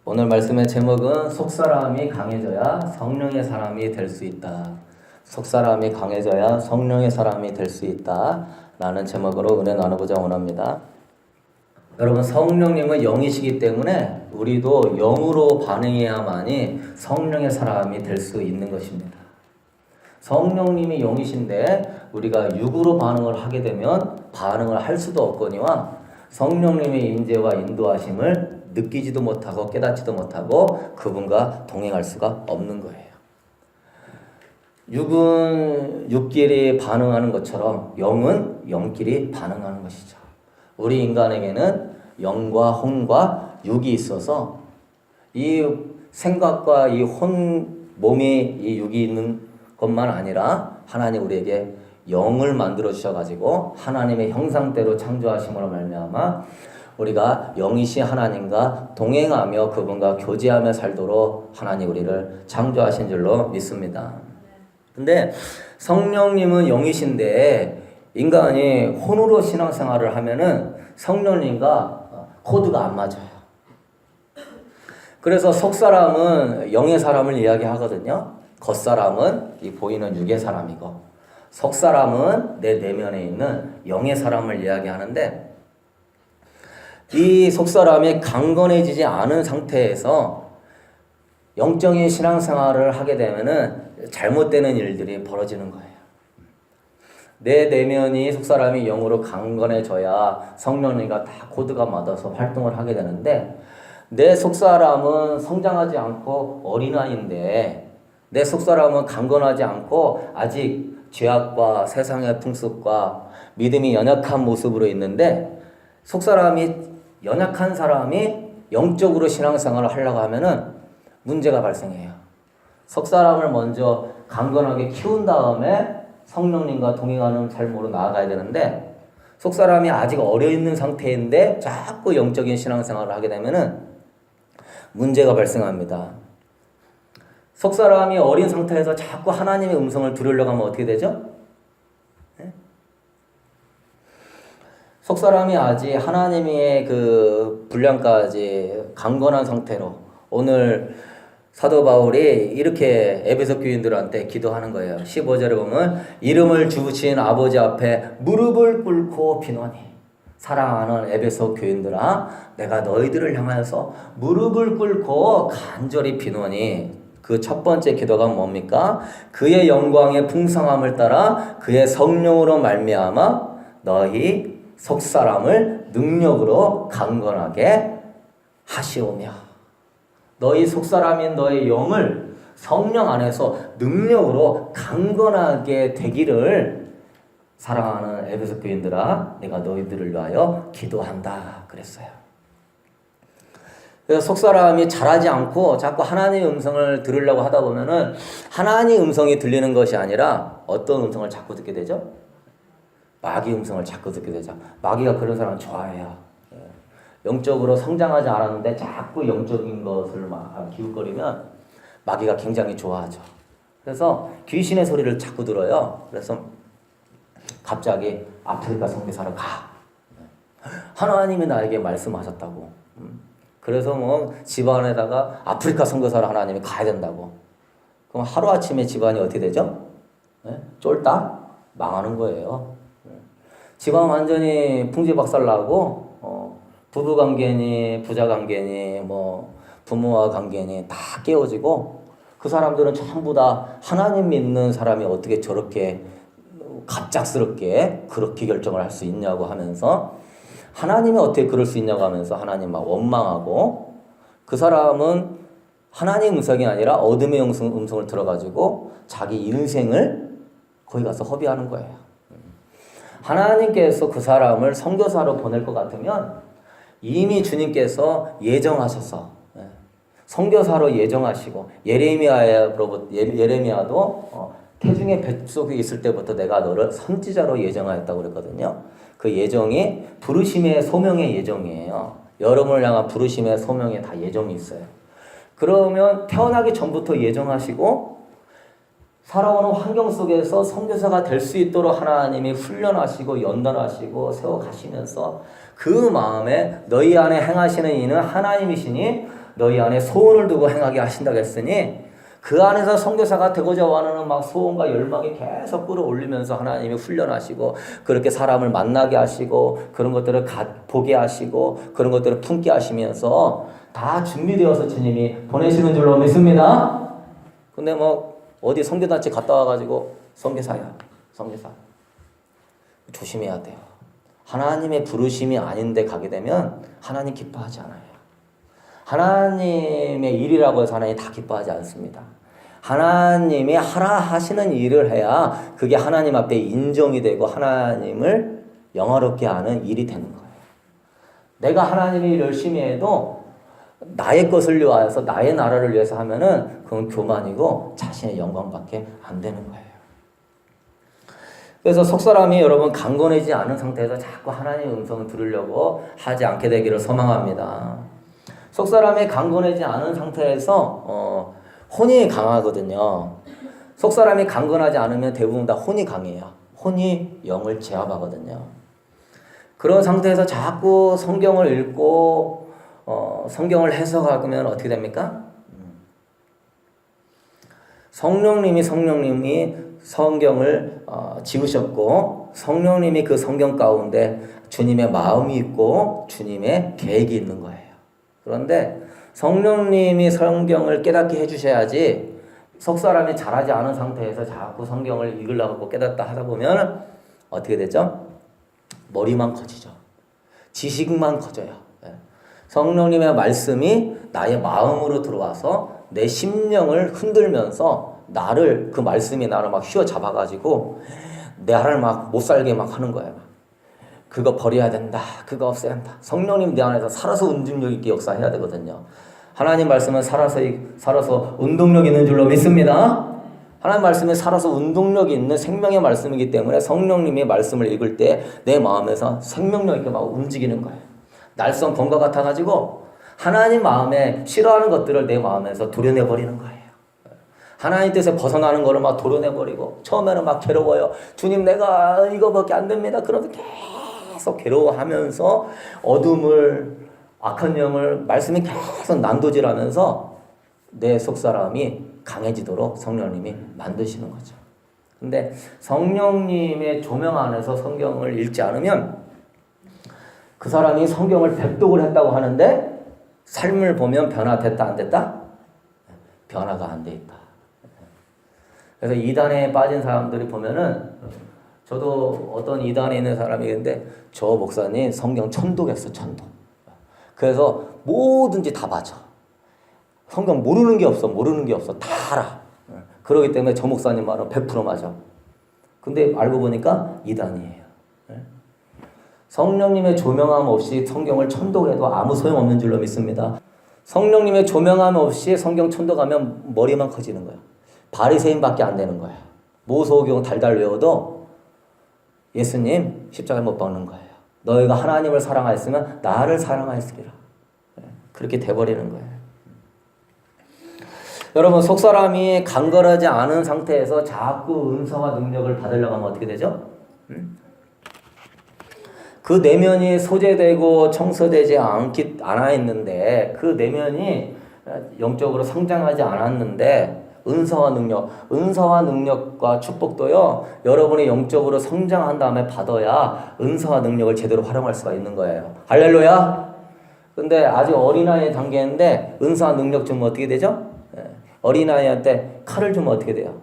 오늘 말씀의 제목은 속사람이 강해져야 성령의 사람이 될 수 있다. 속사람이 강해져야 성령의 사람이 될 수 있다. 라는 제목으로 은혜 나눠보자 원합니다. 여러분, 성령님은 영이시기 때문에 우리도 영으로 반응해야만이 성령의 사람이 될 수 있는 것입니다. 성령님이 영이신데 우리가 육으로 반응을 하게 되면 반응을 할 수도 없거니와 성령님의 임재와 인도하심을 느끼지도 못하고 깨닫지도 못하고 그분과 동행할 수가 없는 거예요. 육은 육끼리 반응하는 것처럼 영은 영끼리 반응하는 것이죠. 우리 인간에게는 영과 혼과 육이 있어서 이 생각과 이 혼 몸에 이 육이 있는 것만 아니라 하나님 우리에게 영을 만들어 주셔가지고 하나님의 형상대로 창조하심으로 말미암아 우리가 영이신 하나님과 동행하며 그분과 교제하며 살도록 하나님 우리를 창조하신 줄로 믿습니다. 근데 성령님은 영이신데 인간이 혼으로 신앙생활을 하면은 성령님과 코드가 안 맞아요. 그래서 속사람은 영의 사람을 이야기하거든요. 겉사람은 이 보이는 육의 사람이고 속사람은 내 내면에 있는 영의 사람을 이야기하는데 이 속사람이 강건해지지 않은 상태에서 영적인 신앙생활을 하게 되면은 잘못되는 일들이 벌어지는 거예요. 내 내면이 속사람이 영으로 강건해져야 성령님과 다 코드가 맞아서 활동을 하게 되는데 내 속사람은 성장하지 않고 어린아이인데 내 속사람은 강건하지 않고 아직 죄악과 세상의 풍습과 믿음이 연약한 모습으로 있는데 속사람이 연약한 사람이 영적으로 신앙생활을 하려고 하면은 문제가 발생해요. 속사람을 먼저 강건하게 키운 다음에 성령님과 동행하는 삶으로 나아가야 되는데 속사람이 아직 어려 있는 상태인데 자꾸 영적인 신앙생활을 하게 되면은 문제가 발생합니다. 속사람이 어린 상태에서 자꾸 하나님의 음성을 들으려고 하면 어떻게 되죠? 네? 속사람이 아직 하나님의 그 분량까지 강건한 상태로 오늘 사도 바울이 이렇게 에베소 교인들한테 기도하는 거예요. 15절에 보면 이름을 주신 아버지 앞에 무릎을 꿇고 비노니 사랑하는 에베소 교인들아 내가 너희들을 향하여서 무릎을 꿇고 간절히 비노니 그 첫 번째 기도가 뭡니까? 그의 영광의 풍성함을 따라 그의 성령으로 말미암아 너희 속사람을 능력으로 강건하게 하시오며 너희 속사람인 너의 영을 성령 안에서 능력으로 강건하게 되기를 사랑하는 에베소 교인들아 내가 너희들을 위하여 기도한다 그랬어요. 그래서 속사람이 잘하지 않고 자꾸 하나님의 음성을 들으려고 하다 보면은 하나님의 음성이 들리는 것이 아니라 어떤 음성을 자꾸 듣게 되죠? 마귀 음성을 자꾸 듣게 되죠. 마귀가 그런 사람을 좋아해요. 영적으로 성장하지 않았는데 자꾸 영적인 것을 막 기웃거리면 마귀가 굉장히 좋아하죠. 그래서 귀신의 소리를 자꾸 들어요. 그래서 갑자기 아프리카 선교사로 가. 하나님이 나에게 말씀하셨다고. 그래서 뭐 집안에다가 아프리카 선교사로 하나님이 가야 된다고. 그럼 하루아침에 집안이 어떻게 되죠? 쫄딱 망하는 거예요. 집안 완전히 풍지박살나고 부부관계니 부자관계니 뭐 부모와 관계니 다 깨어지고 그 사람들은 전부 다 하나님 믿는 사람이 어떻게 저렇게 갑작스럽게 그렇게 결정을 할 수 있냐고 하면서 하나님이 어떻게 그럴 수 있냐고 하면서 하나님 막 원망하고 그 사람은 하나님 음성이 아니라 어둠의 음성을 들어가지고 자기 인생을 거기 가서 허비하는 거예요. 하나님께서 그 사람을 선교사로 보낼 것 같으면 이미 주님께서 예정하셔서 선교사로 예정하시고 예레미야도 태중의 뱃속에 있을 때부터 내가 너를 선지자로 예정하였다고 그랬거든요. 그 예정이 부르심의 소명의 예정이에요. 여러분을 향한 부르심의 소명에 다 예정이 있어요. 그러면 태어나기 전부터 예정하시고 살아오는 환경 속에서 선교사가 될 수 있도록 하나님이 훈련하시고 연단하시고 세워가시면서 그 마음에 너희 안에 행하시는 이는 하나님이시니 너희 안에 소원을 두고 행하게 하신다고 했으니 그 안에서 선교사가 되고자 하는 막 소원과 열망이 계속 끌어올리면서 하나님이 훈련하시고 그렇게 사람을 만나게 하시고 그런 것들을 보게 하시고 그런 것들을 품게 하시면서 다 준비되어서 주님이 보내시는 줄로 믿습니다. 근데 뭐 어디 선교단체 갔다 와가지고 선교사야. 조심해야 돼요. 하나님의 부르심이 아닌데 가게 되면 하나님 기뻐하지 않아요. 하나님의 일이라고 해서 하나님 다 기뻐하지 않습니다. 하나님이 하라 하시는 일을 해야 그게 하나님 앞에 인정이 되고 하나님을 영화롭게 하는 일이 되는 거예요. 내가 하나님이 열심히 해도 나의 것을 위하여서 나의 나라를 위해서 하면은 그건 교만이고 자신의 영광밖에 안 되는 거예요. 그래서 속사람이 여러분 강건해지지 않은 상태에서 자꾸 하나님의 음성을 들으려고 하지 않게 되기를 소망합니다. 속사람이 강건해지지 않은 상태에서 혼이 강하거든요. 속사람이 강건하지 않으면 대부분 다 혼이 강해요. 혼이 영을 제압하거든요. 그런 상태에서 자꾸 성경을 읽고 성경을 해석하면 어떻게 됩니까? 성령님이 성경을 지으셨고 성령님이 그 성경 가운데 주님의 마음이 있고 주님의 계획이 있는 거예요. 그런데 성령님이 성경을 깨닫게 해주셔야지 속사람이 잘하지 않은 상태에서 자꾸 성경을 읽으려고 깨닫다 하다 보면 어떻게 되죠? 머리만 커지죠. 지식만 커져요. 성령님의 말씀이 나의 마음으로 들어와서 내 심령을 흔들면서 그 말씀이 나를 막 휘어잡아가지고 나를 막 못살게 막 하는 거예요. 그거 버려야 된다. 그거 없애야 한다. 성령님 내 안에서 살아서 운동력 있게 역사해야 되거든요. 하나님 말씀은 살아서 운동력 있는 줄로 믿습니다. 하나님 말씀이 살아서 운동력 있는 생명의 말씀이기 때문에 성령님의 말씀을 읽을 때 내 마음에서 생명력 있게 막 움직이는 거예요. 날선 검과 같아가지고 하나님 마음에 싫어하는 것들을 내 마음에서 도려내버리는 거예요. 하나님 뜻에 벗어나는 거를 막 도려내버리고 처음에는 막 괴로워요. 주님 내가 이거밖에 안 됩니다. 그러면서 계속 괴로워하면서 어둠을 악한 영을 말씀이 계속 난도질하면서 내 속사람이 강해지도록 성령님이 만드시는 거죠. 근데 성령님의 조명 안에서 성경을 읽지 않으면 그 사람이 성경을 백독을 했다고 하는데 삶을 보면 변화됐다 안 됐다? 변화가 안 돼 있다. 그래서 이단에 빠진 사람들이 보면은 저도 어떤 이단에 있는 사람이 있는데 저 목사님 성경 천독했어. 그래서 뭐든지 다 맞아. 성경 모르는 게 없어. 다 알아. 그러기 때문에 저 목사님 말은 100% 맞아. 근데 알고 보니까 이단이에요. 성령님의 조명함 없이 성경을 천독해도 아무 소용없는 줄로 믿습니다. 성령님의 조명함 없이 성경 천독하면 머리만 커지는 거야. 바리새인밖에 안 되는 거야. 모세오경 달달 외워도 예수님 십자가에 못 박는 거예요. 너희가 하나님을 사랑하였으면 나를 사랑하였으리라. 그렇게 돼버리는 거예요. 여러분 속사람이 강건하지 않은 상태에서 자꾸 은사와 능력을 받으려고 하면 어떻게 되죠? 그 내면이 소재되고 청소되지 않아 있는데 그 내면이 영적으로 성장하지 않았는데 은사와 능력과 축복도요 여러분이 영적으로 성장한 다음에 받아야 은사와 능력을 제대로 활용할 수가 있는 거예요. 할렐루야. 근데 아직 어린아이 단계인데 은사와 능력 주면 어떻게 되죠? 어린아이한테 칼을 주면 어떻게 돼요?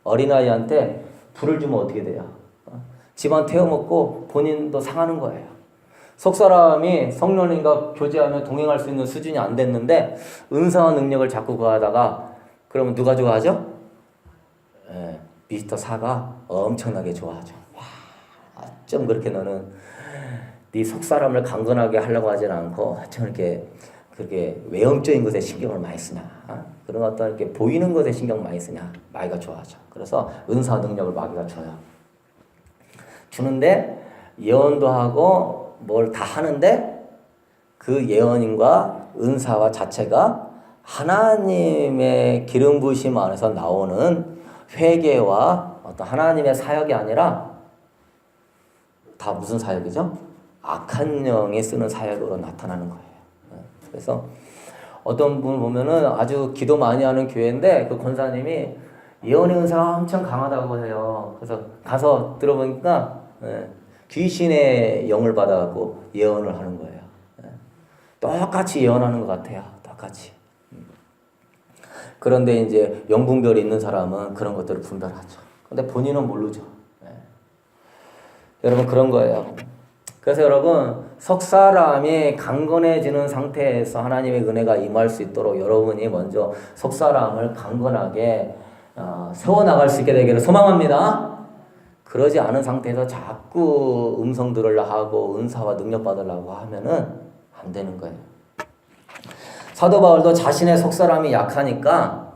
어린아이한테 불을 주면 어떻게 돼요? 집안 태워먹고 본인도 상하는 거예요. 속사람이 성령님과 교제하며 동행할 수 있는 수준이 안 됐는데 은사와 능력을 자꾸 구하다가 그러면 누가 좋아하죠? 미스터 사가 엄청나게 좋아하죠. 와, 좀 그렇게 너는 네 속사람을 강건하게 하려고 하지는 않고 좀 그렇게 외형적인 것에 신경을 많이 쓰냐? 그런 어떤 이렇게 보이는 것에 신경 많이 쓰냐? 마귀가 좋아하죠. 그래서 은사와 능력을 마귀가 줘요. 주는데 예언도 하고 뭘 다 하는데 그 예언인과 은사와 자체가 하나님의 기름 부으심 안에서 나오는 회개와 어떤 하나님의 사역이 아니라 다 무슨 사역이죠? 악한 영이 쓰는 사역으로 나타나는 거예요. 그래서 어떤 분 보면은 아주 기도 많이 하는 교회인데 그 권사님이 예언의 은사가 엄청 강하다고 해요. 그래서 가서 들어보니까 귀신의 영을 받아갖고 예언을 하는 거예요. 똑같이 예언하는 것 같아요. 똑같이. 그런데 이제 영분별이 있는 사람은 그런 것들을 분별하죠. 근데 본인은 모르죠. 여러분 그런 거예요. 그래서 여러분 석 사람이 강건해지는 상태에서 하나님의 은혜가 임할 수 있도록 여러분이 먼저 석 사람을 강건하게 세워나갈 수 있게 되기를 소망합니다. 그러지 않은 상태에서 자꾸 음성 들으려 하고 은사와 능력 받으려고 하면은 안 되는 거예요. 사도 바울도 자신의 속 사람이 약하니까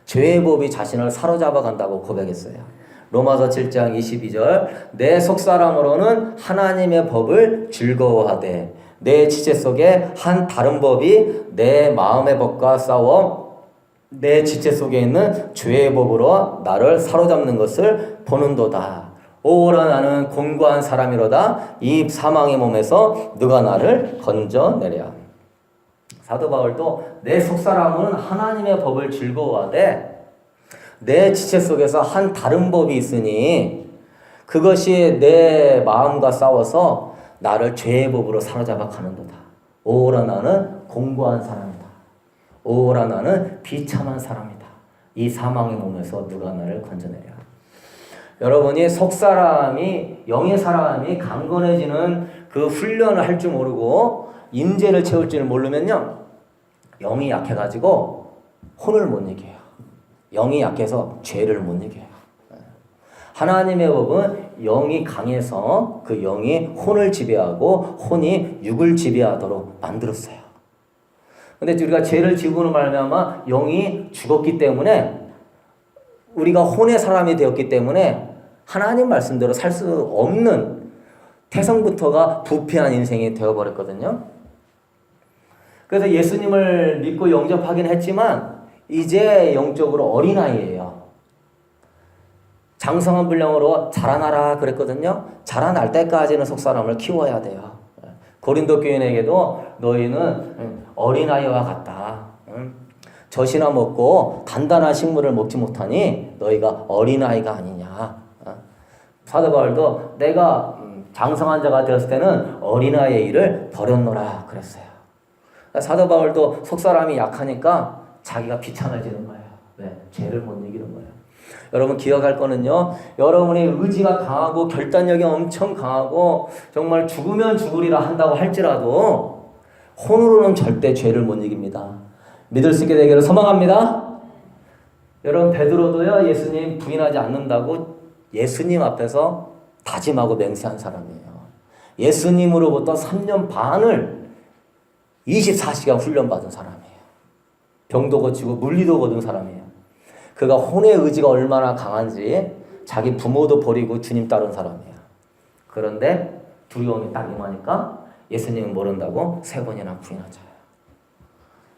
죄의 법이 자신을 사로잡아 간다고 고백했어요. 로마서 7장 22절 내 속 사람으로는 하나님의 법을 즐거워하되 내 지체 속에 한 다른 법이 내 마음의 법과 싸워 내 지체 속에 있는 죄의 법으로 나를 사로잡는 것을 보는도다. 오라 나는 곤고한 사람이로다. 이 사망의 몸에서 누가 나를 건져내랴. 사도 바울도 내 속사람은 하나님의 법을 즐거워하되 내 지체 속에서 한 다른 법이 있으니 그것이 내 마음과 싸워서 나를 죄의 법으로 사로잡아 가는도다. 오라 나는 곤고한 사람이다. 오라 나는 비참한 사람이다. 이 사망의 몸에서 누가 나를 건져내랴. 여러분이 속사람이 영의 사람이 강건해지는 그 훈련을 할 줄 모르고 인재를 채울 줄 모르면요 영이 약해가지고 혼을 못 이겨요. 영이 약해서 죄를 못 이겨요. 하나님의 법은 영이 강해서 그 영이 혼을 지배하고 혼이 육을 지배하도록 만들었어요. 근데 우리가 죄를 지고는 말미암아 영이 죽었기 때문에 우리가 혼의 사람이 되었기 때문에 하나님 말씀대로 살 수 없는 태생부터가 부패한 인생이 되어버렸거든요. 그래서 예수님을 믿고 영접하긴 했지만 이제 영적으로 어린아이예요. 장성한 분량으로 자라나라 그랬거든요. 자라날 때까지는 속사람을 키워야 돼요. 고린도 교인에게도 너희는 어린아이와 같다. 젖이나 먹고 단단한 식물을 먹지 못하니 너희가 어린아이가 아니냐. 사도 바울도 내가 장성한 자가 되었을 때는 어린아이의 일을 버렸노라 그랬어요. 사도 바울도 속사람이 약하니까 자기가 비참해지는 거예요. 왜? 죄를 못 이기는 거예요. 여러분 기억할 거는요. 여러분의 의지가 강하고 결단력이 엄청 강하고 정말 죽으면 죽으리라 한다고 할지라도 혼으로는 절대 죄를 못 이깁니다. 믿을 수 있게 되기를 소망합니다. 여러분 베드로도요. 예수님 부인하지 않는다고 예수님 앞에서 다짐하고 맹세한 사람이에요. 예수님으로부터 3년 반을 24시간 훈련받은 사람이에요. 병도 고치고 물리도 거둔 사람이에요. 그가 혼의 의지가 얼마나 강한지 자기 부모도 버리고 주님 따른 사람이에요. 그런데 두려움이 딱 임하니까 예수님은 모른다고 3번이나 부인하잖아요.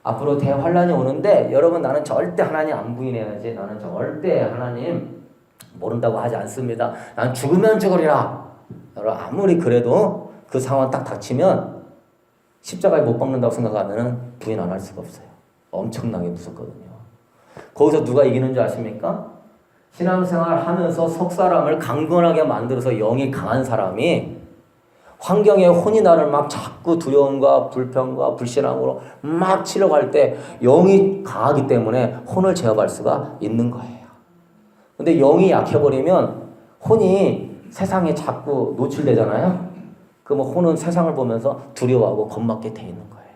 앞으로 대환란이 오는데 여러분 나는 절대 하나님 안 부인해야지. 나는 절대 하나님 모른다고 하지 않습니다. 난 죽으면 죽으리라. 여러분 아무리 그래도 그 상황 딱 닥치면 십자가에 못 박는다고 생각하면 부인 안 할 수가 없어요. 엄청나게 무섭거든요. 거기서 누가 이기는 줄 아십니까? 신앙생활 하면서 속사람을 강건하게 만들어서 영이 강한 사람이 환경에 혼이 나를 막 자꾸 두려움과 불평과 불신앙으로 막 치려갈 때 영이 강하기 때문에 혼을 제어할 수가 있는 거예요. 근데 영이 약해버리면 혼이 세상에 자꾸 노출되잖아요. 그러면 혼은 세상을 보면서 두려워하고 겁먹게 돼 있는 거예요.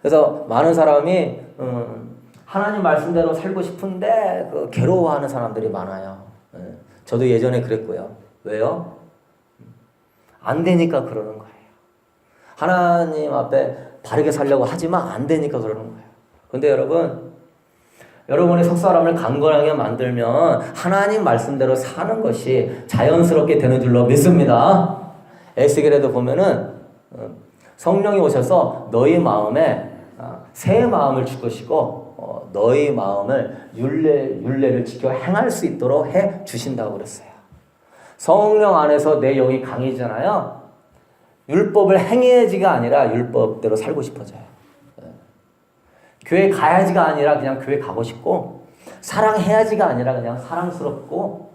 그래서 많은 사람이 하나님 말씀대로 살고 싶은데 괴로워하는 사람들이 많아요. 저도 예전에 그랬고요. 왜요? 안 되니까 그러는 거예요. 하나님 앞에 바르게 살려고 하지만 안 되니까 그러는 거예요. 근데 여러분의 속사람을 강건하게 만들면 하나님 말씀대로 사는 것이 자연스럽게 되는 줄로 믿습니다. 에스겔에도 보면은 성령이 오셔서 너희 마음에 새 마음을 줄 것이고 너희 마음을 율례를 지켜 행할 수 있도록 해 주신다고 그랬어요. 성령 안에서 내 영이 강해지잖아요. 율법을 행해지가 아니라 율법대로 살고 싶어져요. 교회 가야지가 아니라 그냥 교회 가고 싶고, 사랑해야지가 아니라 그냥 사랑스럽고,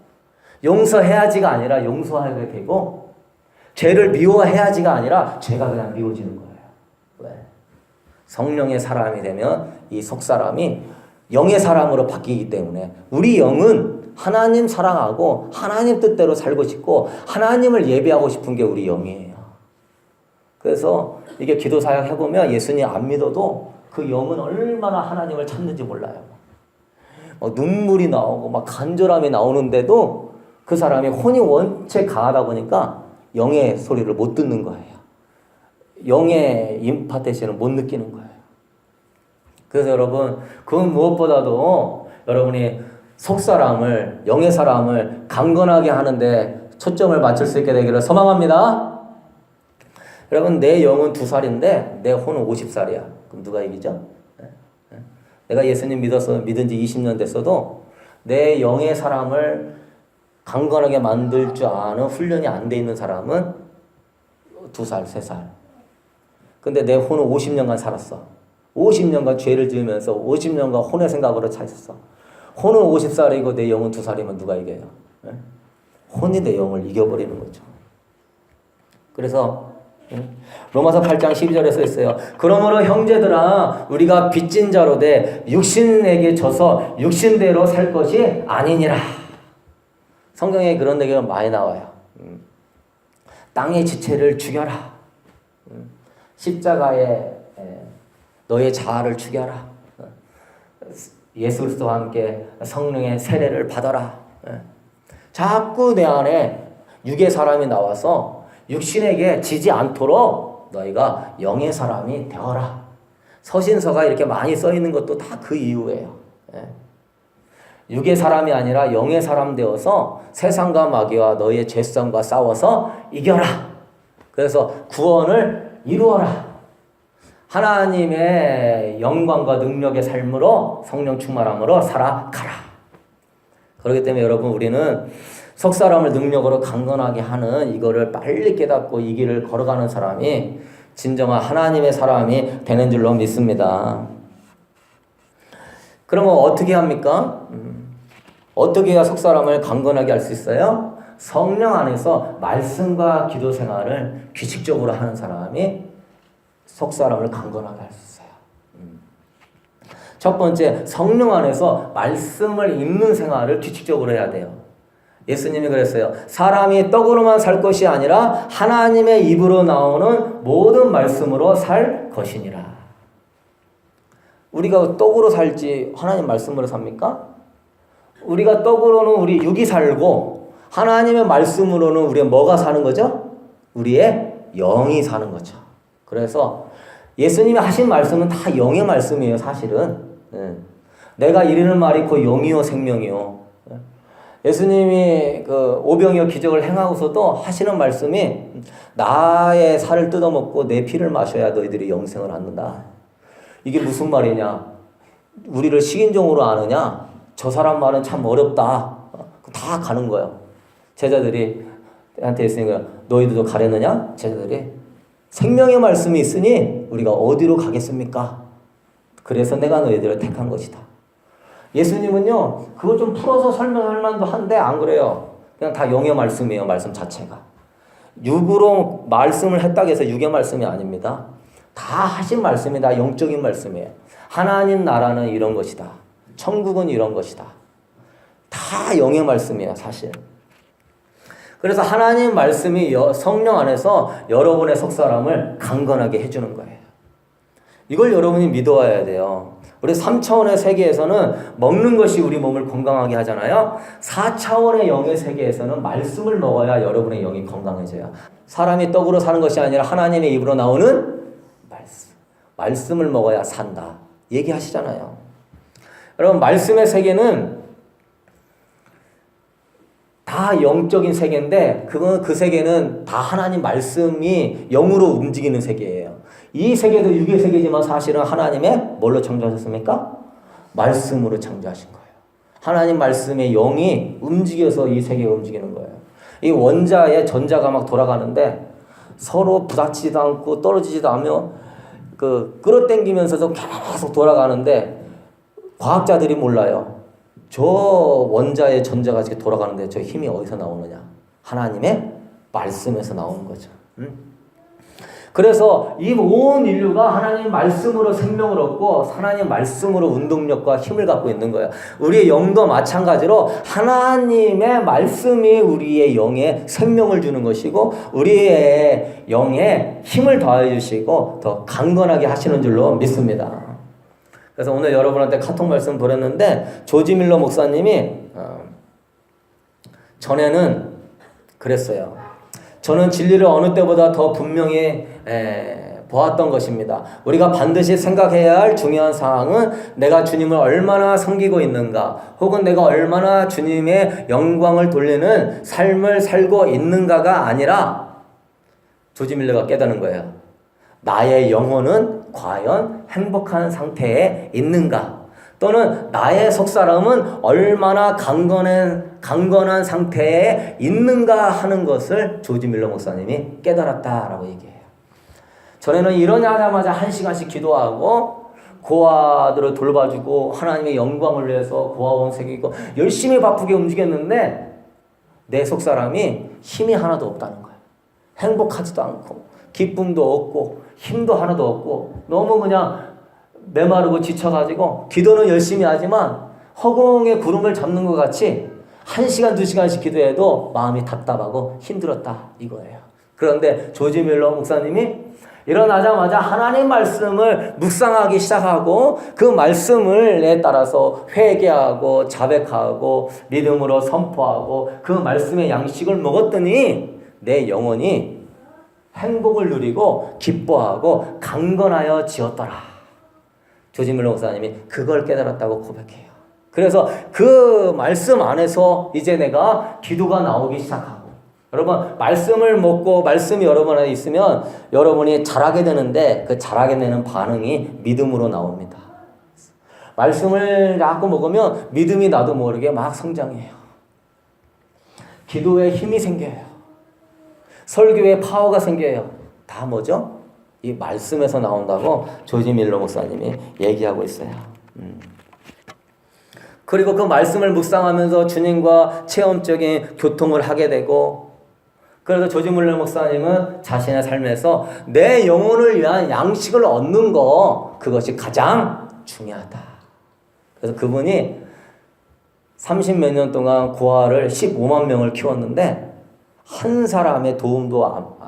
용서해야지가 아니라 용서하게 되고, 죄를 미워해야지가 아니라 죄가 그냥 미워지는 거예요. 왜? 성령의 사람이 되면 이 속사람이 영의 사람으로 바뀌기 때문에 우리 영은 하나님 사랑하고 하나님 뜻대로 살고 싶고 하나님을 예배하고 싶은 게 우리 영이에요. 그래서 이게 기도 사역 해보면 예수님 안 믿어도 그 영은 얼마나 하나님을 찾는지 몰라요. 막 눈물이 나오고 막 간절함이 나오는데도 그 사람이 혼이 원체 강하다 보니까 영의 소리를 못 듣는 거예요. 영의 임파테이션을 못 느끼는 거예요. 그래서 여러분, 그 무엇보다도 여러분이 속사람을, 영의 사람을 강건하게 하는데 초점을 맞출 수 있게 되기를 소망합니다. 여러분, 내 영은 2살인데 내 혼은 50살이야. 그럼 누가 이기죠? 내가 예수님 믿은 지 20년 됐어도 내 영의 사람을 강건하게 만들 줄 아는 훈련이 안 돼 있는 사람은 2살, 3살. 근데 내 혼은 50년간 살았어. 50년간 죄를 지으면서 50년간 혼의 생각으로 차 있었어. 혼은 50살이고 내 영은 2살이면 누가 이겨요? 혼이 내 영을 이겨버리는 거죠. 그래서 로마서 8장 12절에 써 있어요. 그러므로 형제들아 우리가 빚진 자로 돼 육신에게 져서 육신대로 살 것이 아니니라. 성경에 그런 얘기가 많이 나와요. 땅의 지체를 죽여라. 십자가에 너의 자아를 죽여라. 예수 그리스도와 함께 성령의 세례를 받아라. 자꾸 내 안에 육의 사람이 나와서 육신에게 지지 않도록 너희가 영의 사람이 되어라. 서신서가 이렇게 많이 써 있는 것도 다 그 이유예요. 육의 사람이 아니라 영의 사람 되어서 세상과 마귀와 너희의 죄성과 싸워서 이겨라. 그래서 구원을 이루어라. 하나님의 영광과 능력의 삶으로 성령 충만함으로 살아가라. 그렇기 때문에 여러분 우리는 속사람을 능력으로 강건하게 하는 이거를 빨리 깨닫고 이 길을 걸어가는 사람이 진정한 하나님의 사람이 되는 줄로 믿습니다. 그러면 어떻게 합니까? 어떻게 해야 속사람을 강건하게 할 수 있어요? 성령 안에서 말씀과 기도 생활을 규칙적으로 하는 사람이 속사람을 강건하게 할 수 있어요. 첫 번째, 성령 안에서 말씀을 읽는 생활을 규칙적으로 해야 돼요. 예수님이 그랬어요. 사람이 떡으로만 살 것이 아니라 하나님의 입으로 나오는 모든 말씀으로 살 것이니라. 우리가 떡으로 살지 하나님 말씀으로 삽니까? 우리가 떡으로는 우리 육이 살고 하나님의 말씀으로는 우리가 뭐가 사는 거죠? 우리의 영이 사는 거죠. 그래서 예수님이 하신 말씀은 다 영의 말씀이에요, 사실은. 내가 이르는 말이 곧 영이요 생명이요. 예수님이 그 오병이어 기적을 행하고서도 하시는 말씀이 나의 살을 뜯어먹고 내 피를 마셔야 너희들이 영생을 얻는다. 이게 무슨 말이냐? 우리를 식인종으로 아느냐? 저 사람 말은 참 어렵다. 다 가는 거예요. 제자들이 한테 있으니까 너희들도 가려느냐? 제자들이 생명의 말씀이 있으니 우리가 어디로 가겠습니까? 그래서 내가 너희들을 택한 것이다. 예수님은요, 그거 좀 풀어서 설명할 만도 한데 안 그래요. 그냥 다 영의 말씀이에요, 말씀 자체가. 육으로 말씀을 했다고 해서 육의 말씀이 아닙니다. 다 하신 말씀이 다 영적인 말씀이에요. 하나님 나라는 이런 것이다. 천국은 이런 것이다. 다 영의 말씀이에요, 사실. 그래서 하나님 말씀이 성령 안에서 여러분의 속사람을 강건하게 해주는 거예요. 이걸 여러분이 믿어와야 돼요. 우리 3차원의 세계에서는 먹는 것이 우리 몸을 건강하게 하잖아요. 4차원의 영의 세계에서는 말씀을 먹어야 여러분의 영이 건강해져요. 사람이 떡으로 사는 것이 아니라 하나님의 입으로 나오는 말씀. 말씀을 먹어야 산다. 얘기하시잖아요. 여러분, 말씀의 세계는 다 영적인 세계인데 그 세계는 다 하나님 말씀이 영으로 움직이는 세계예요. 이 세계도 육의 세계지만 사실은 하나님의 뭘로 창조하셨습니까? 말씀으로 창조하신 거예요. 하나님 말씀의 영이 움직여서 이 세계가 움직이는 거예요. 이 원자의 전자가 막 돌아가는데 서로 부딪히지도 않고 떨어지지도 않으며 끌어당기면서도 계속 돌아가는데 과학자들이 몰라요. 저 원자의 전자가 이렇게 돌아가는데 저 힘이 어디서 나오느냐? 하나님의 말씀에서 나오는 거죠. 그래서 이 온 인류가 하나님 말씀으로 생명을 얻고 하나님 말씀으로 운동력과 힘을 갖고 있는 거예요. 우리의 영도 마찬가지로 하나님의 말씀이 우리의 영에 생명을 주는 것이고 우리의 영에 힘을 더해 주시고 더 강건하게 하시는 줄로 믿습니다. 그래서 오늘 여러분한테 카톡 말씀 보냈는데 조지 밀러 목사님이 전에는 그랬어요. 저는 진리를 어느 때보다 더 분명히 보았던 것입니다. 우리가 반드시 생각해야 할 중요한 사항은 내가 주님을 얼마나 섬기고 있는가 혹은 내가 얼마나 주님의 영광을 돌리는 삶을 살고 있는가가 아니라 조지 밀러가 깨닫는 거예요. 나의 영혼은 과연 행복한 상태에 있는가? 또는 나의 속사람은 얼마나 강건한 상태에 있는가 하는 것을 조지 밀러 목사님이 깨달았다라고 얘기해요. 전에는 일어나자마자 1시간씩 기도하고 고아들을 돌봐주고 하나님의 영광을 위해서 고아원 새기고 열심히 바쁘게 움직였는데 내 속사람이 힘이 하나도 없다는 거예요. 행복하지도 않고 기쁨도 없고 힘도 하나도 없고 너무 그냥 메마르고 지쳐가지고 기도는 열심히 하지만 허공에 구름을 잡는 것 같이 1시간, 2시간씩 기도해도 마음이 답답하고 힘들었다 이거예요. 그런데 조지 밀러 목사님이 일어나자마자 하나님 말씀을 묵상하기 시작하고 그 말씀을 따라서 회개하고 자백하고 믿음으로 선포하고 그 말씀의 양식을 먹었더니 내 영혼이 행복을 누리고 기뻐하고 강건하여 지었더라. 조지 밀러 목사님이 그걸 깨달았다고 고백해요. 그래서 그 말씀 안에서 이제 내가 기도가 나오기 시작하고 여러분 말씀을 먹고 말씀이 여러분 안에 있으면 여러분이 잘하게 되는데 그 잘하게 되는 반응이 믿음으로 나옵니다. 말씀을 자꾸 먹으면 믿음이 나도 모르게 막 성장해요. 기도에 힘이 생겨요. 설교에 파워가 생겨요. 다 뭐죠? 이 말씀에서 나온다고 조지 밀러 목사님이 얘기하고 있어요. 그리고 그 말씀을 묵상하면서 주님과 체험적인 교통을 하게 되고 그래서 조지 밀러 목사님은 자신의 삶에서 내 영혼을 위한 양식을 얻는 거 그것이 가장 중요하다. 그래서 그분이 30몇 년 동안 고아를 15만 명을 키웠는데 한 사람의 도움도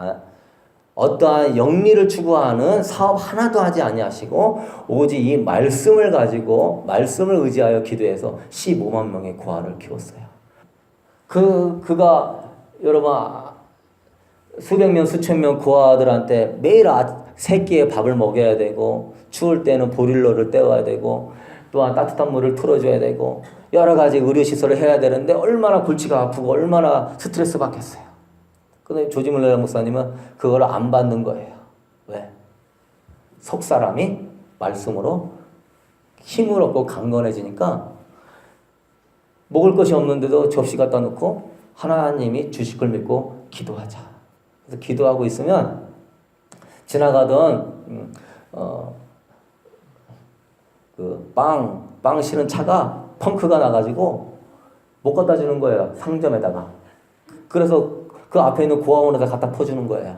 어떠한 영리를 추구하는 사업 하나도 하지 아니하시고 오직 이 말씀을 가지고 말씀을 의지하여 기도해서 15만 명의 고아를 키웠어요. 그가 여러분 수백 명 수천 명 고아들한테 매일 새끼에 밥을 먹여야 되고 추울 때는 보릴러를 때워야 되고 또한 따뜻한 물을 틀어줘야 되고 여러 가지 의료시설을 해야 되는데 얼마나 골치가 아프고 얼마나 스트레스 받겠어요. 근데 조지 밀러 목사님은 그걸 안 받는 거예요. 왜? 속사람이 말씀으로 힘을 얻고 강건해지니까 먹을 것이 없는데도 접시 갖다 놓고 하나님이 주실 걸 믿고 기도하자. 그래서 기도하고 있으면 지나가던 빵 실은 차가 펑크가 나가지고 못 갖다 주는 거예요. 상점에다가. 그래서 그 앞에 있는 고아원에다 갖다 퍼주는 거예요.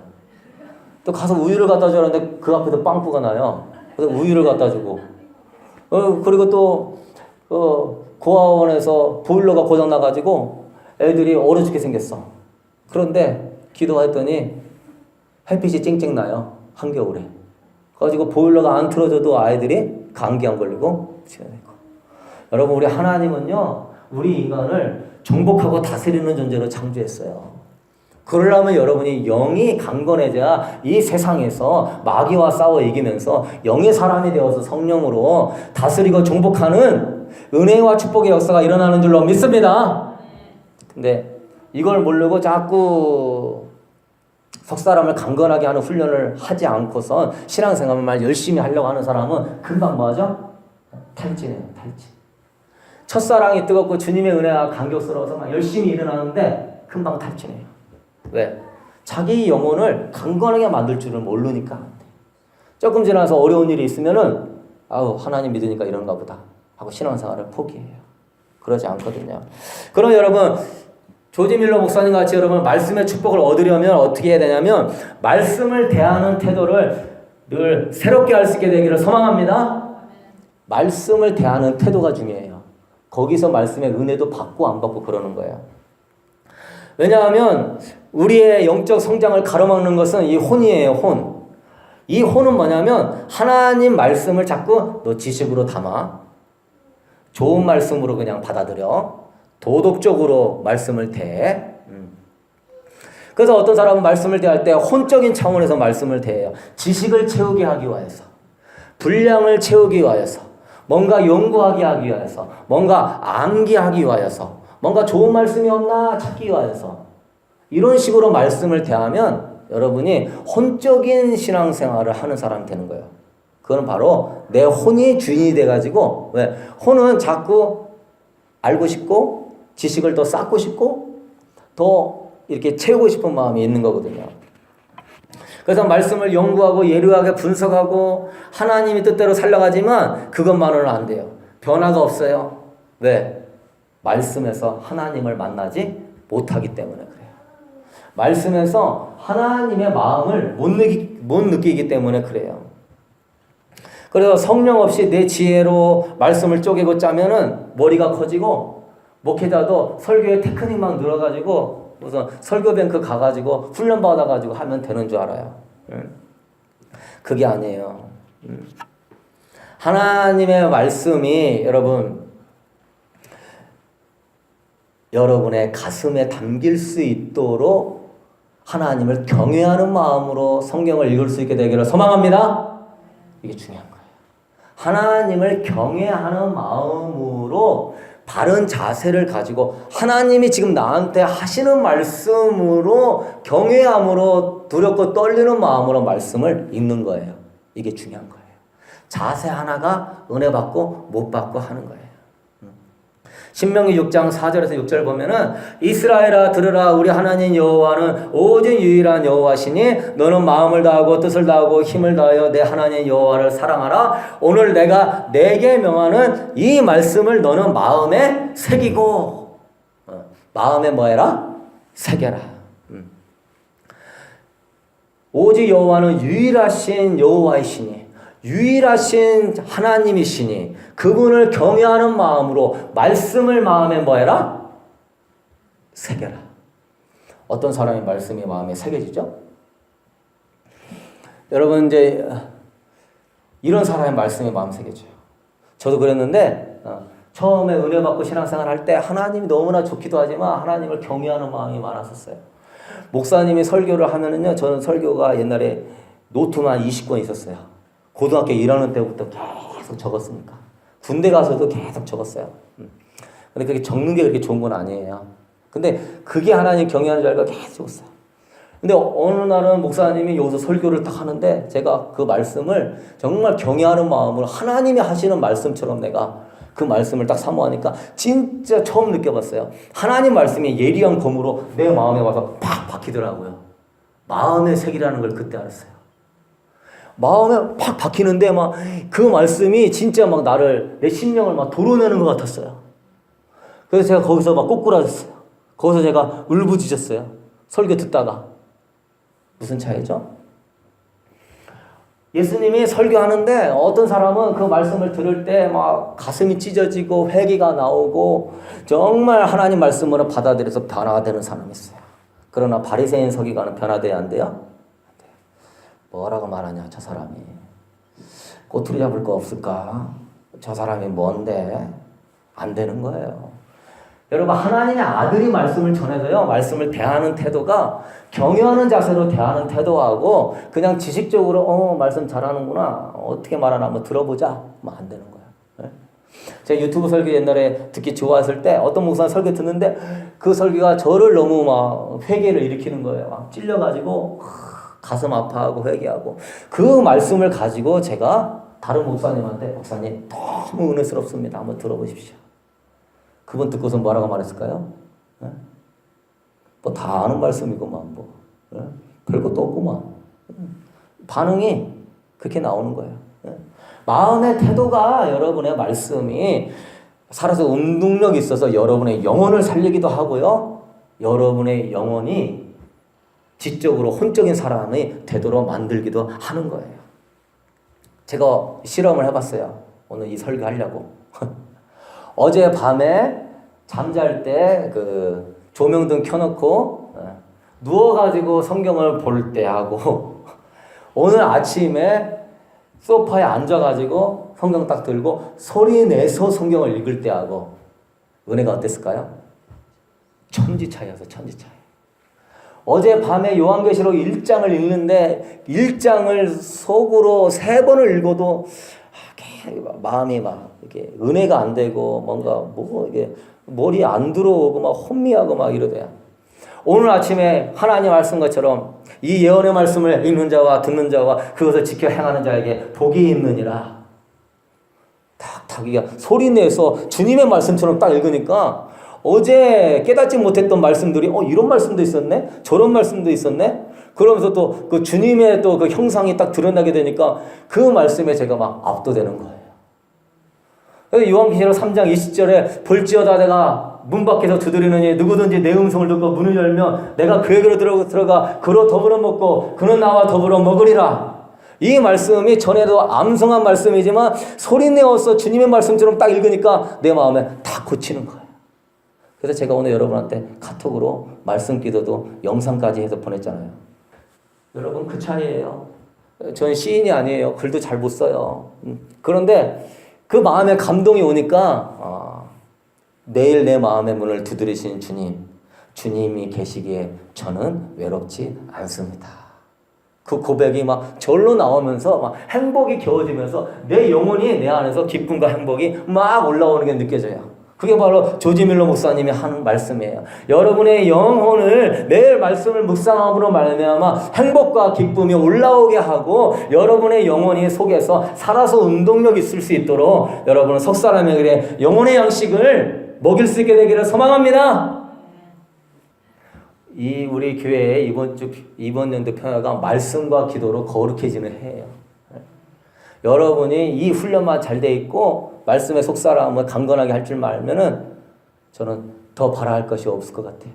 또 가서 우유를 갖다 주는데 그 앞에서 빵꾸가 나요. 그래서 우유를 갖다 주고. 그리고 또 고아원에서 보일러가 고장 나가지고 애들이 얼어 죽게 생겼어. 그런데 기도했더니 햇빛이 쨍쨍 나요. 한겨울에. 그래가지고 보일러가 안 틀어져도 아이들이 감기 안 걸리고 치료되고. 여러분 우리 하나님은요 우리 인간을 정복하고 다스리는 존재로 창조했어요. 그러려면 여러분이 영이 강건해져야 이 세상에서 마귀와 싸워 이기면서 영의 사람이 되어서 성령으로 다스리고 정복하는 은혜와 축복의 역사가 일어나는 줄로 믿습니다. 근데 이걸 모르고 자꾸 속사람을 강건하게 하는 훈련을 하지 않고선 신앙생활만 열심히 하려고 하는 사람은 금방 뭐하죠? 탈진해요. 탈진. 첫사랑이 뜨겁고 주님의 은혜가 감격스러워서 막 열심히 일어나는데 금방 탈진해요. 왜? 자기 영혼을 강건하게 만들 줄을 모르니까. 조금 지나서 어려운 일이 있으면은 아우 하나님 믿으니까 이런가 보다 하고 신앙생활을 포기해요. 그러지 않거든요. 그럼 여러분 조지 밀러 목사님 같이 여러분 말씀의 축복을 얻으려면 어떻게 해야 되냐면 말씀을 대하는 태도를 늘 새롭게 할 수 있게 되기를 소망합니다. 말씀을 대하는 태도가 중요해요. 거기서 말씀의 은혜도 받고 안 받고 그러는 거예요. 왜냐하면 우리의 영적 성장을 가로막는 것은 이 혼이에요. 혼. 이 혼은 뭐냐면 하나님 말씀을 자꾸 너 지식으로 담아. 좋은 말씀으로 그냥 받아들여. 도덕적으로 말씀을 대해. 그래서 어떤 사람은 말씀을 대할 때 혼적인 차원에서 말씀을 대해요. 지식을 채우게 하기 위해서. 분량을 채우기 위해서. 뭔가 연구하게 하기 위해서. 뭔가 암기하기 위해서. 뭔가 좋은 말씀이 없나 찾기 위해서. 이런 식으로 말씀을 대하면 여러분이 혼적인 신앙생활을 하는 사람이 되는 거예요. 그건 바로 내 혼이 주인이 돼가지고 왜? 혼은 자꾸 알고 싶고 지식을 더 쌓고 싶고 더 이렇게 채우고 싶은 마음이 있는 거거든요. 그래서 말씀을 연구하고 예리하게 분석하고 하나님의 뜻대로 살려가지만 그것만으로는 안 돼요. 변화가 없어요. 왜? 말씀에서 하나님을 만나지 못하기 때문에 그래요. 말씀에서 하나님의 마음을 못 느끼기 때문에 그래요. 그래서 성령 없이 내 지혜로 말씀을 쪼개고 짜면은 머리가 커지고 목회자도 설교의 테크닉만 늘어가지고 우선 설교뱅크 가가지고 훈련 받아가지고 하면 되는 줄 알아요. 그게 아니에요. 하나님의 말씀이 여러분의 가슴에 담길 수 있도록 하나님을 경외하는 마음으로 성경을 읽을 수 있게 되기를 소망합니다. 이게 중요한 거예요. 하나님을 경외하는 마음으로 바른 자세를 가지고 하나님이 지금 나한테 하시는 말씀으로 경외함으로 두렵고 떨리는 마음으로 말씀을 읽는 거예요. 이게 중요한 거예요. 자세 하나가 은혜 받고 못 받고 하는 거예요. 신명기 6장 4절에서 6절 보면은 이스라엘아 들으라 우리 하나님 여호와는 오직 유일한 여호와시니 너는 마음을 다하고 뜻을 다하고 힘을 다하여 내 하나님 여호와를 사랑하라. 오늘 내가 내게 명하는 이 말씀을 너는 마음에 새기고 마음에 뭐해라? 새겨라. 오직 여호와는 유일하신 여호와이시니 유일하신 하나님이시니 그분을 경외하는 마음으로 말씀을 마음에 뭐해라? 새겨라. 어떤 사람이 말씀이 마음에 새겨지죠? 여러분 이제 이런 사람의 말씀이 마음에 새겨져요. 저도 그랬는데 처음에 은혜 받고 신앙생활 할 때 하나님이 너무나 좋기도 하지만 하나님을 경외하는 마음이 많았었어요. 목사님이 설교를 하면은요, 저는 설교가 옛날에 노트만 20권 있었어요. 고등학교 1학년 때부터 계속 적었으니까. 군대 가서도 계속 적었어요. 근데 그게 적는 게 그렇게 좋은 건 아니에요. 근데 그게 하나님 경외하는 줄 알고 계속 적었어요. 근데 어느 날은 목사님이 여기서 설교를 딱 하는데 제가 그 말씀을 정말 경외하는 마음으로 하나님이 하시는 말씀처럼 내가 그 말씀을 딱 사모하니까 진짜 처음 느껴봤어요. 하나님 말씀이 예리한 검으로 내 마음에 와서 팍 박히더라고요. 마음의 색이라는 걸 그때 알았어요. 마음에 팍 박히는데 막 그 말씀이 진짜 막 내 심령을 막 도려내는 것 같았어요. 그래서 제가 거기서 막 꼬꾸라졌어요. 거기서 제가 울부짖었어요. 설교 듣다가. 무슨 차이죠? 예수님이 설교하는데 어떤 사람은 그 말씀을 들을 때 막 가슴이 찢어지고 회개가 나오고 정말 하나님 말씀으로 받아들여서 변화가 되는 사람이 있어요. 그러나 바리새인 서기관은 변화돼야 안 돼요? 뭐라고 말하냐 저 사람이. 꼬투리 잡을 거 없을까? 저 사람이 뭔데? 안 되는 거예요. 여러분 하나님의 아들이 말씀을 전해서요. 말씀을 대하는 태도가 경외하는 자세로 대하는 태도하고 그냥 지식적으로 말씀 잘하는구나. 어떻게 말하나 한번 들어보자. 뭐 안 되는 거예요. 네? 제가 유튜브 설교 옛날에 듣기 좋아했을 때 어떤 목사 설교 듣는데 그 설교가 저를 너무 막 회개를 일으키는 거예요. 막 찔려가지고 가슴 아파하고 회개하고 그 말씀을 가지고 제가 다른 목사님한테 목사님 너무 은혜스럽습니다. 한번 들어보십시오. 그분 듣고서 뭐라고 말했을까요? 네? 뭐 다 아는 말씀이구만 뭐 네? 별것도 없구만. 반응이 그렇게 나오는 거예요. 마음의 태도가 여러분의 말씀이 살아서 운동력이 있어서 여러분의 영혼을 살리기도 하고요. 여러분의 영혼이 지적으로 혼적인 사람이 되도록 만들기도 하는 거예요. 제가 실험을 해봤어요. 오늘 이 설교하려고. 어제 밤에 잠잘 때 그 조명등 켜놓고 누워가지고 성경을 볼 때 하고 오늘 아침에 소파에 앉아가지고 성경 딱 들고 소리 내서 성경을 읽을 때 하고 은혜가 어땠을까요? 천지 차이여서 천지 차이. 어제 밤에 요한계시록 1장을 읽는데 1장을 속으로 3번을 읽어도 마음이 막 이렇게 은혜가 안 되고 뭔가 뭐 이게 머리에 안 들어오고 막 혼미하고 막 이러대요. 오늘 아침에 하나님 말씀 것처럼 이 예언의 말씀을 읽는 자와 듣는 자와 그것을 지켜 행하는 자에게 복이 있느니라. 탁탁 이게 소리 내서 주님의 말씀처럼 딱 읽으니까 어제 깨닫지 못했던 말씀들이 이런 말씀도 있었네? 저런 말씀도 있었네? 그러면서 또 그 주님의 또 그 형상이 딱 드러나게 되니까 그 말씀에 제가 막 압도되는 거예요. 요한계시록 3장 20절에 볼지어다 내가 문 밖에서 두드리느니 누구든지 내 음성을 듣고 문을 열면 내가 그에게로 들어가 그로 더불어 먹고 그는 나와 더불어 먹으리라. 이 말씀이 전에도 암송한 말씀이지만 소리내어서 주님의 말씀처럼 딱 읽으니까 내 마음에 다 고치는 거예요. 그래서 제가 오늘 여러분한테 카톡으로 말씀 기도도 영상까지 해서 보냈잖아요. 여러분 그 차이예요. 저는 시인이 아니에요. 글도 잘 못 써요. 그런데 그 마음에 감동이 오니까 매일 내 마음의 문을 두드리신 주님이 계시기에 저는 외롭지 않습니다. 그 고백이 막 절로 나오면서 막 행복이 겨워지면서 내 영혼이 내 안에서 기쁨과 행복이 막 올라오는 게 느껴져요. 그게 바로 조지 밀러 목사님이 하는 말씀이에요. 여러분의 영혼을 매일 말씀을 묵상함으로 말미암아 행복과 기쁨이 올라오게 하고 여러분의 영혼이 속에서 살아서 운동력이 있을 수 있도록 여러분은 석 사람에게 영혼의 양식을 먹일 수 있게 되기를 소망합니다. 이 우리 교회의 이번 연도 평야가 말씀과 기도로 거룩해지는 해예요. 여러분이 이 훈련만 잘 돼 있고 말씀의 속사람을 강건하게 할 줄 알면은 저는 더 바라할 것이 없을 것 같아요.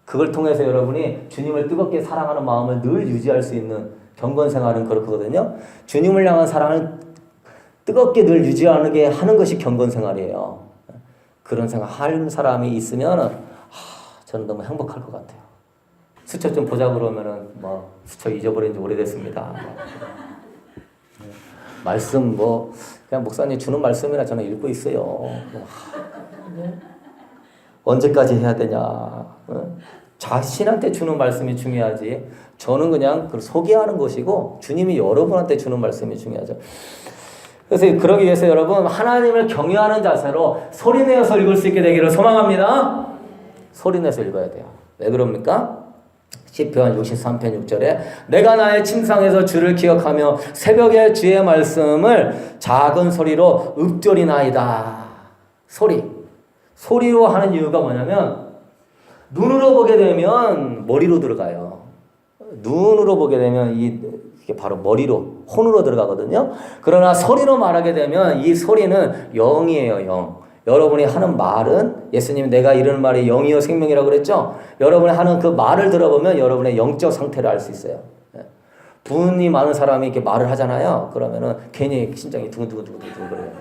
그걸 통해서 여러분이 주님을 뜨겁게 사랑하는 마음을 늘 유지할 수 있는 경건 생활은 그렇거든요. 주님을 향한 사랑을 뜨겁게 늘 유지하게 하는 것이 경건 생활이에요. 그런 생각 할 사람이 있으면 저는 너무 행복할 것 같아요. 수첩 좀 보자 그러면은 뭐 수첩 잊어버린 지 오래됐습니다. 말씀 그냥 목사님 주는 말씀이나 저는 읽고 있어요. 언제까지 해야 되냐? 자신한테 주는 말씀이 중요하지. 저는 그냥 소개하는 것이고 주님이 여러분한테 주는 말씀이 중요하죠. 그래서 그러기 위해서 여러분 하나님을 경외하는 자세로 소리내어서 읽을 수 있게 되기를 소망합니다. 소리내서 읽어야 돼요. 왜 그럽니까? 시편 63편 6절에 내가 나의 침상에서 주를 기억하며 새벽에 주의 말씀을 작은 소리로 읊조리나이다. 소리로 하는 이유가 뭐냐면 눈으로 보게 되면 머리로 들어가요. 눈으로 보게 되면 이게 바로 머리로 혼으로 들어가거든요. 그러나 소리로 말하게 되면 이 소리는 영이에요. 영. 여러분이 하는 말은 예수님이 내가 이르는 말이 영이요 생명이라고 그랬죠. 여러분이 하는 그 말을 들어보면 여러분의 영적 상태를 알 수 있어요. 분이 많은 사람이 이렇게 말을 하잖아요. 그러면은 괜히 심장이 두근두근두근 거려요.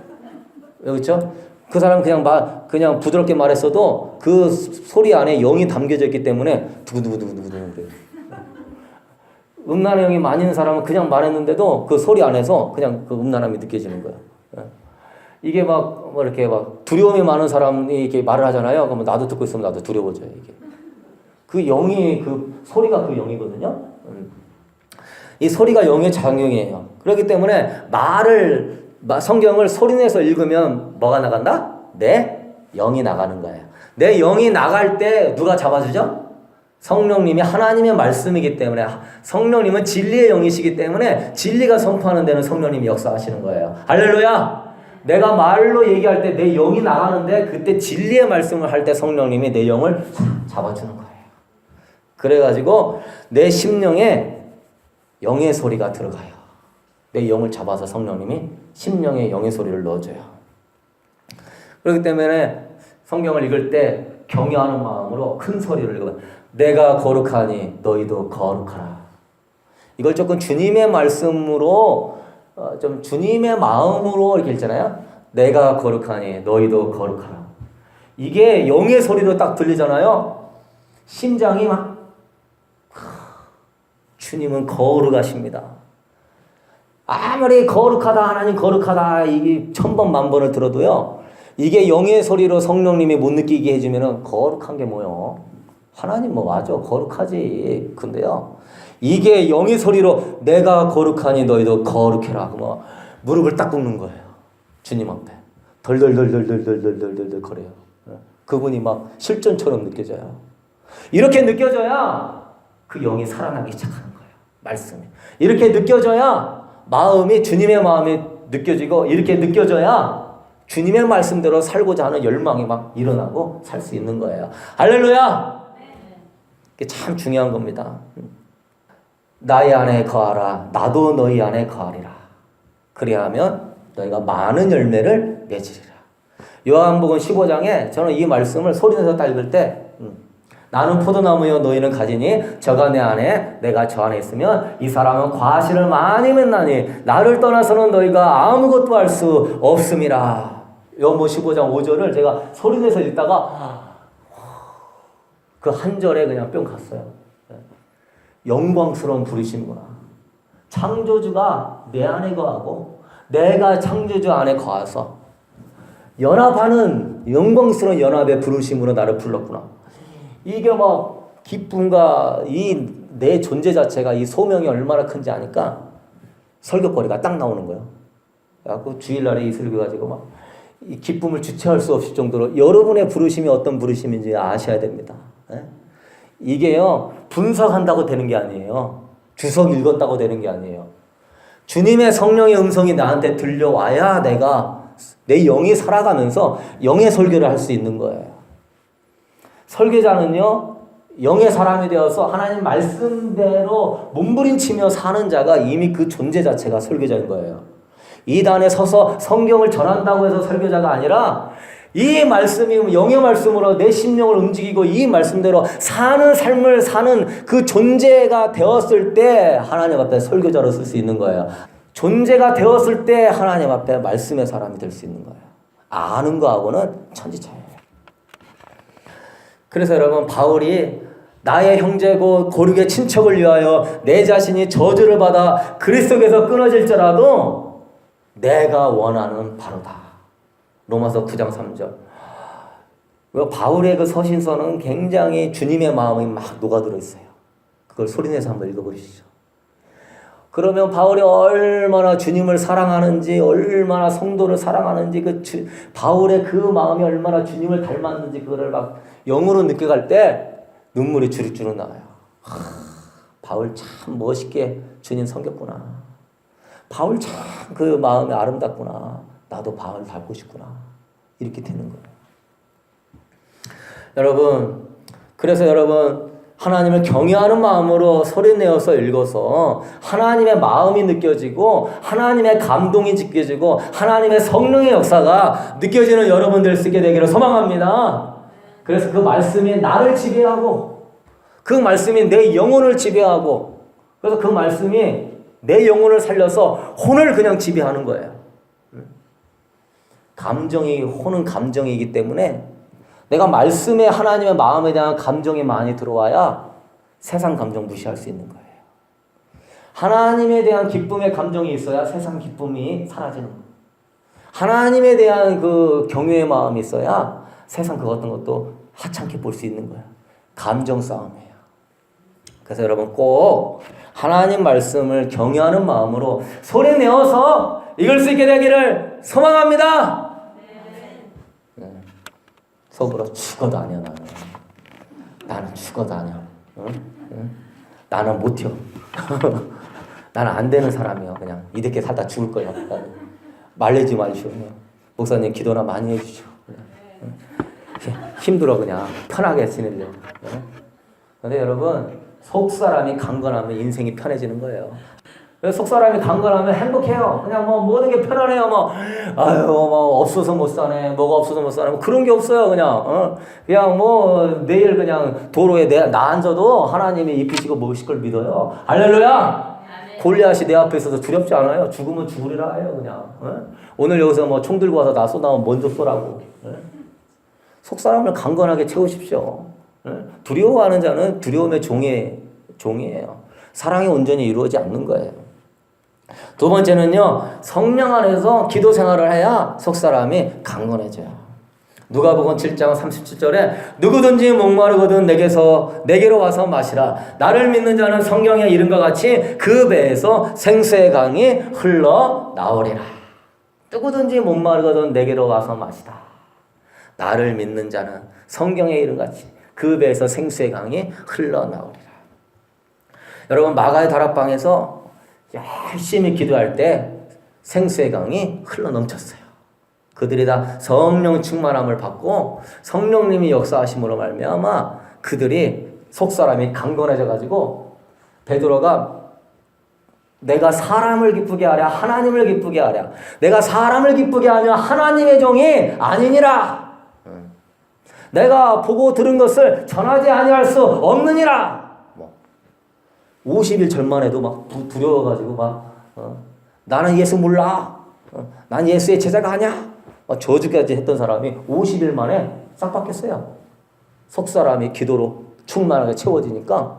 그렇죠? 그 사람 그냥 부드럽게 말했어도 그 소리 안에 영이 담겨져 있기 때문에 두근두근두근 그래요. 음란의 영이 많이 있는 사람은 그냥 말했는데도 그 소리 안에서 그냥 그 음란함이 느껴지는 거예요. 이게 이렇게 두려움이 많은 사람이 이렇게 말을 하잖아요. 그러면 나도 듣고 있으면 나도 두려워져요, 이게. 그 영이, 소리가 그 영이거든요. 이 소리가 영의 작용이에요. 그렇기 때문에 성경을 소리내서 읽으면 뭐가 나간다? 내 영이 나가는 거예요. 내 영이 나갈 때 누가 잡아주죠? 성령님이 하나님의 말씀이기 때문에 성령님은 진리의 영이시기 때문에 진리가 선포하는 데는 성령님이 역사하시는 거예요. 할렐루야! 내가 말로 얘기할 때 내 영이 나가는데 그때 진리의 말씀을 할 때 성령님이 내 영을 잡아주는 거예요. 그래가지고 내 심령에 영의 소리가 들어가요. 내 영을 잡아서 성령님이 심령에 영의 소리를 넣어줘요. 그렇기 때문에 성경을 읽을 때 경외하는 마음으로 큰 소리를 읽어요. 내가 거룩하니 너희도 거룩하라. 이걸 조금 주님의 말씀으로 좀 주님의 마음으로 이렇게 읽잖아요. 내가 거룩하니 너희도 거룩하라. 이게 영의 소리로 딱 들리잖아요. 심장이 막 주님은 거룩하십니다. 아무리 거룩하다 하나님 거룩하다 이게 1000번 만번을 들어도요. 이게 영의 소리로 성령님이 못 느끼게 해주면은 거룩한 게 뭐요? 하나님 뭐 맞아 거룩하지. 근데요 이게 영의 소리로 내가 거룩하니 너희도 거룩해라. 뭐 무릎을 딱 꿇는 거예요. 주님 앞에 덜덜덜덜덜덜덜덜덜 거려요. 그분이 막 실존처럼 느껴져요. 이렇게 느껴져야 그 영이 살아나기 시작하는 거예요. 말씀이 이렇게 느껴져야 마음이 주님의 마음이 느껴지고 이렇게 느껴져야 주님의 말씀대로 살고자 하는 열망이 막 일어나고 살 수 있는 거예요. 할렐루야! 이게 참 중요한 겁니다. 나의 안에 거하라. 나도 너희 안에 거하리라. 그리하면 너희가 많은 열매를 맺으리라. 요한복음 15장에 저는 이 말씀을 소리내서 딱 읽을 때 나는 포도나무여 너희는 가지니 저가 내 안에 내가 저 안에 있으면 이 사람은 과실을 많이 맺나니 나를 떠나서는 너희가 아무것도 할 수 없음이라. 요한복음 15장 5절을 제가 소리내서 읽다가 그 한 절에 그냥 뿅 갔어요. 영광스러운 부르심이구나. 창조주가 내 안에 거하고 내가 창조주 안에 거해서 연합하는 영광스러운 연합의 부르심으로 나를 불렀구나. 이게 막 기쁨과 이 내 존재 자체가 이 소명이 얼마나 큰지 아니까 설교거리가 딱 나오는 거예요. 그래갖고 주일날에 이 설교 가지고 막 이 기쁨을 주체할 수 없을 정도로 여러분의 부르심이 어떤 부르심인지 아셔야 됩니다. 이게요 분석한다고 되는 게 아니에요. 주석 읽었다고 되는 게 아니에요. 주님의 성령의 음성이 나한테 들려와야 내가 내 영이 살아가면서 영의 설교를 할 수 있는 거예요. 설교자는요 영의 사람이 되어서 하나님 말씀대로 몸부림치며 사는 자가 이미 그 존재 자체가 설교자인 거예요. 이 단에 서서 성경을 전한다고 해서 설교자가 아니라 이 말씀이 영의 말씀으로 내 심령을 움직이고 이 말씀대로 사는 삶을 사는 그 존재가 되었을 때 하나님 앞에 설교자로 쓸 수 있는 거예요. 존재가 되었을 때 하나님 앞에 말씀의 사람이 될 수 있는 거예요. 아는 거하고는 천지차이예요. 그래서 여러분 바울이 나의 형제고 고륙의 친척을 위하여 내 자신이 저주를 받아 그리스도께서 끊어질지라도 내가 원하는 바로다. 로마서 9장 3절. 바울의 그 서신서는 굉장히 주님의 마음이 막 녹아들어 있어요. 그걸 소리내서 한번 읽어보시죠. 그러면 바울이 얼마나 주님을 사랑하는지, 얼마나 성도를 사랑하는지, 바울의 그 마음이 얼마나 주님을 닮았는지 그거를 막 영으로 느껴갈 때 눈물이 주룩주룩 나와요. 바울 참 멋있게 주님 섬겼구나. 바울 참 그 마음이 아름답구나. 나도 바울 닮고 싶구나. 이렇게 되는 거예요. 여러분, 그래서 여러분 하나님을 경외하는 마음으로 소리내어서 읽어서 하나님의 마음이 느껴지고 하나님의 감동이 느껴지고 하나님의 성령의 역사가 느껴지는 여러분들 쓰게 되기를 소망합니다. 그래서 그 말씀이 나를 지배하고 그 말씀이 내 영혼을 지배하고 그래서 그 말씀이 내 영혼을 살려서 혼을 그냥 지배하는 거예요. 혼은 감정이기 때문에 내가 말씀에 하나님의 마음에 대한 감정이 많이 들어와야 세상 감정 무시할 수 있는 거예요. 하나님에 대한 기쁨의 감정이 있어야 세상 기쁨이 사라지는 거예요. 하나님에 대한 그 경외의 마음이 있어야 세상 그 어떤 것도 하찮게 볼 수 있는 거예요. 감정 싸움이에요. 그래서 여러분 꼭 하나님 말씀을 경외하는 마음으로 소리내어서 읽을 수 있게 되기를 소망합니다. 네. 속으로 죽어다녀 나는 죽어다녀. 응? 나는 못 튀어. 나는 안 되는 사람이야. 그냥 이렇게 살다 죽을 거야. 말리지 마시오. 목사님 기도나 많이 해주시오. 힘들어 그냥 편하게 지내려. 그런데 여러분 속 사람이 강건하면 인생이 편해지는 거예요. 속 사람이 강건하면 행복해요. 그냥 뭐 모든 게 편안해요. 뭐 아유 뭐 없어서 못 사네. 뭐가 없어서 못 사네. 뭐 그런 게 없어요. 그냥 그냥 뭐 내일 그냥 도로에 나 앉아도 하나님이 입히시고 먹으실 걸 믿어요. 할렐루야. 골리앗이 내 앞에 있어서 두렵지 않아요. 죽으면 죽으리라 해요. 그냥 오늘 여기서 뭐 총 들고 와서 나 쏘나면 먼저 쏘라고. 속 사람을 강건하게 채우십시오. 두려워하는 자는 두려움의 종이에요. 사랑이 온전히 이루어지지 않는 거예요. 두 번째는요, 성령 안에서 기도 생활을 해야 속 사람이 강건해져요. 누가복음 7장 37절에 누구든지 목마르거든 내게로 와서 마시라. 나를 믿는 자는 성경에 이른과 같이 그 배에서 생수의 강이 흘러 나오리라. 누구든지 목마르거든 내게로 와서 마시라. 나를 믿는 자는 성경에 이른과 같이 그 배에서 생수의 강이 흘러 나오리라. 여러분 마가의 다락방에서 열심히 기도할 때 생수의 강이 흘러 넘쳤어요. 그들이 다 성령 충만함을 받고 성령님이 역사하심으로 말미암아 그들이 속사람이 강건해져 가지고 베드로가 내가 사람을 기쁘게 하랴 하나님을 기쁘게 하랴 내가 사람을 기쁘게 하며 하나님의 종이 아니니라. 내가 보고 들은 것을 전하지 아니할 수 없느니라. 50일 전만 해도 막 두려워가지고 나는 예수 몰라. 난 예수의 제자가 아니야. 저주까지 했던 사람이 50일 만에 싹 바뀌었어요. 속 사람이 기도로 충만하게 채워지니까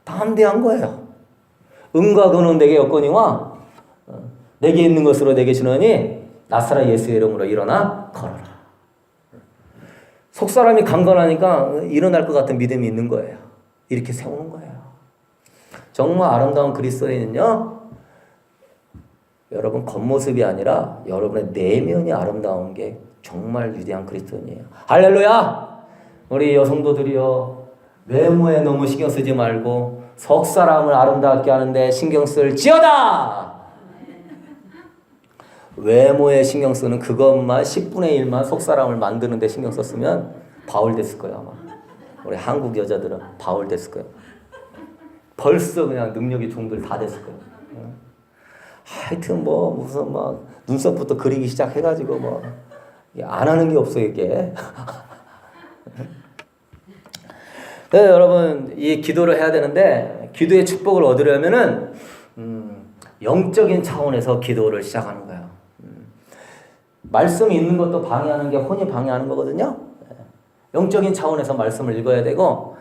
담대한 거예요. 은과 금은 내게 없거니와 내게 있는 것으로 내게 주노니 나사렛 예수의 이름으로 일어나 걸어라. 속 사람이 강건하니까 일어날 것 같은 믿음이 있는 거예요. 이렇게 세우는 거예요. 정말 아름다운 그리스도인은요, 여러분 겉모습이 아니라 여러분의 내면이 아름다운 게 정말 위대한 그리스도인이에요. 할렐루야! 우리 여성도들이요, 외모에 너무 신경 쓰지 말고 속 사람을 아름답게 하는데 신경 쓸지어다! 외모에 신경 쓰는 그것만 10분의 1만 속 사람을 만드는 데 신경 썼으면 바울 됐을 거예요. 아마 우리 한국 여자들은 바울 됐을 거예요. 벌써 그냥 능력이 종들 다 됐을 거예요. 하여튼 뭐 무슨 막 눈썹부터 그리기 시작해가지고 뭐 안 하는 게 없어 이게. 네, 여러분 이 기도를 해야 되는데 기도의 축복을 얻으려면은 영적인 차원에서 기도를 시작하는 거예요. 말씀이 있는 것도 방해하는 게 혼이 방해하는 거거든요. 영적인 차원에서 말씀을 읽어야 되고.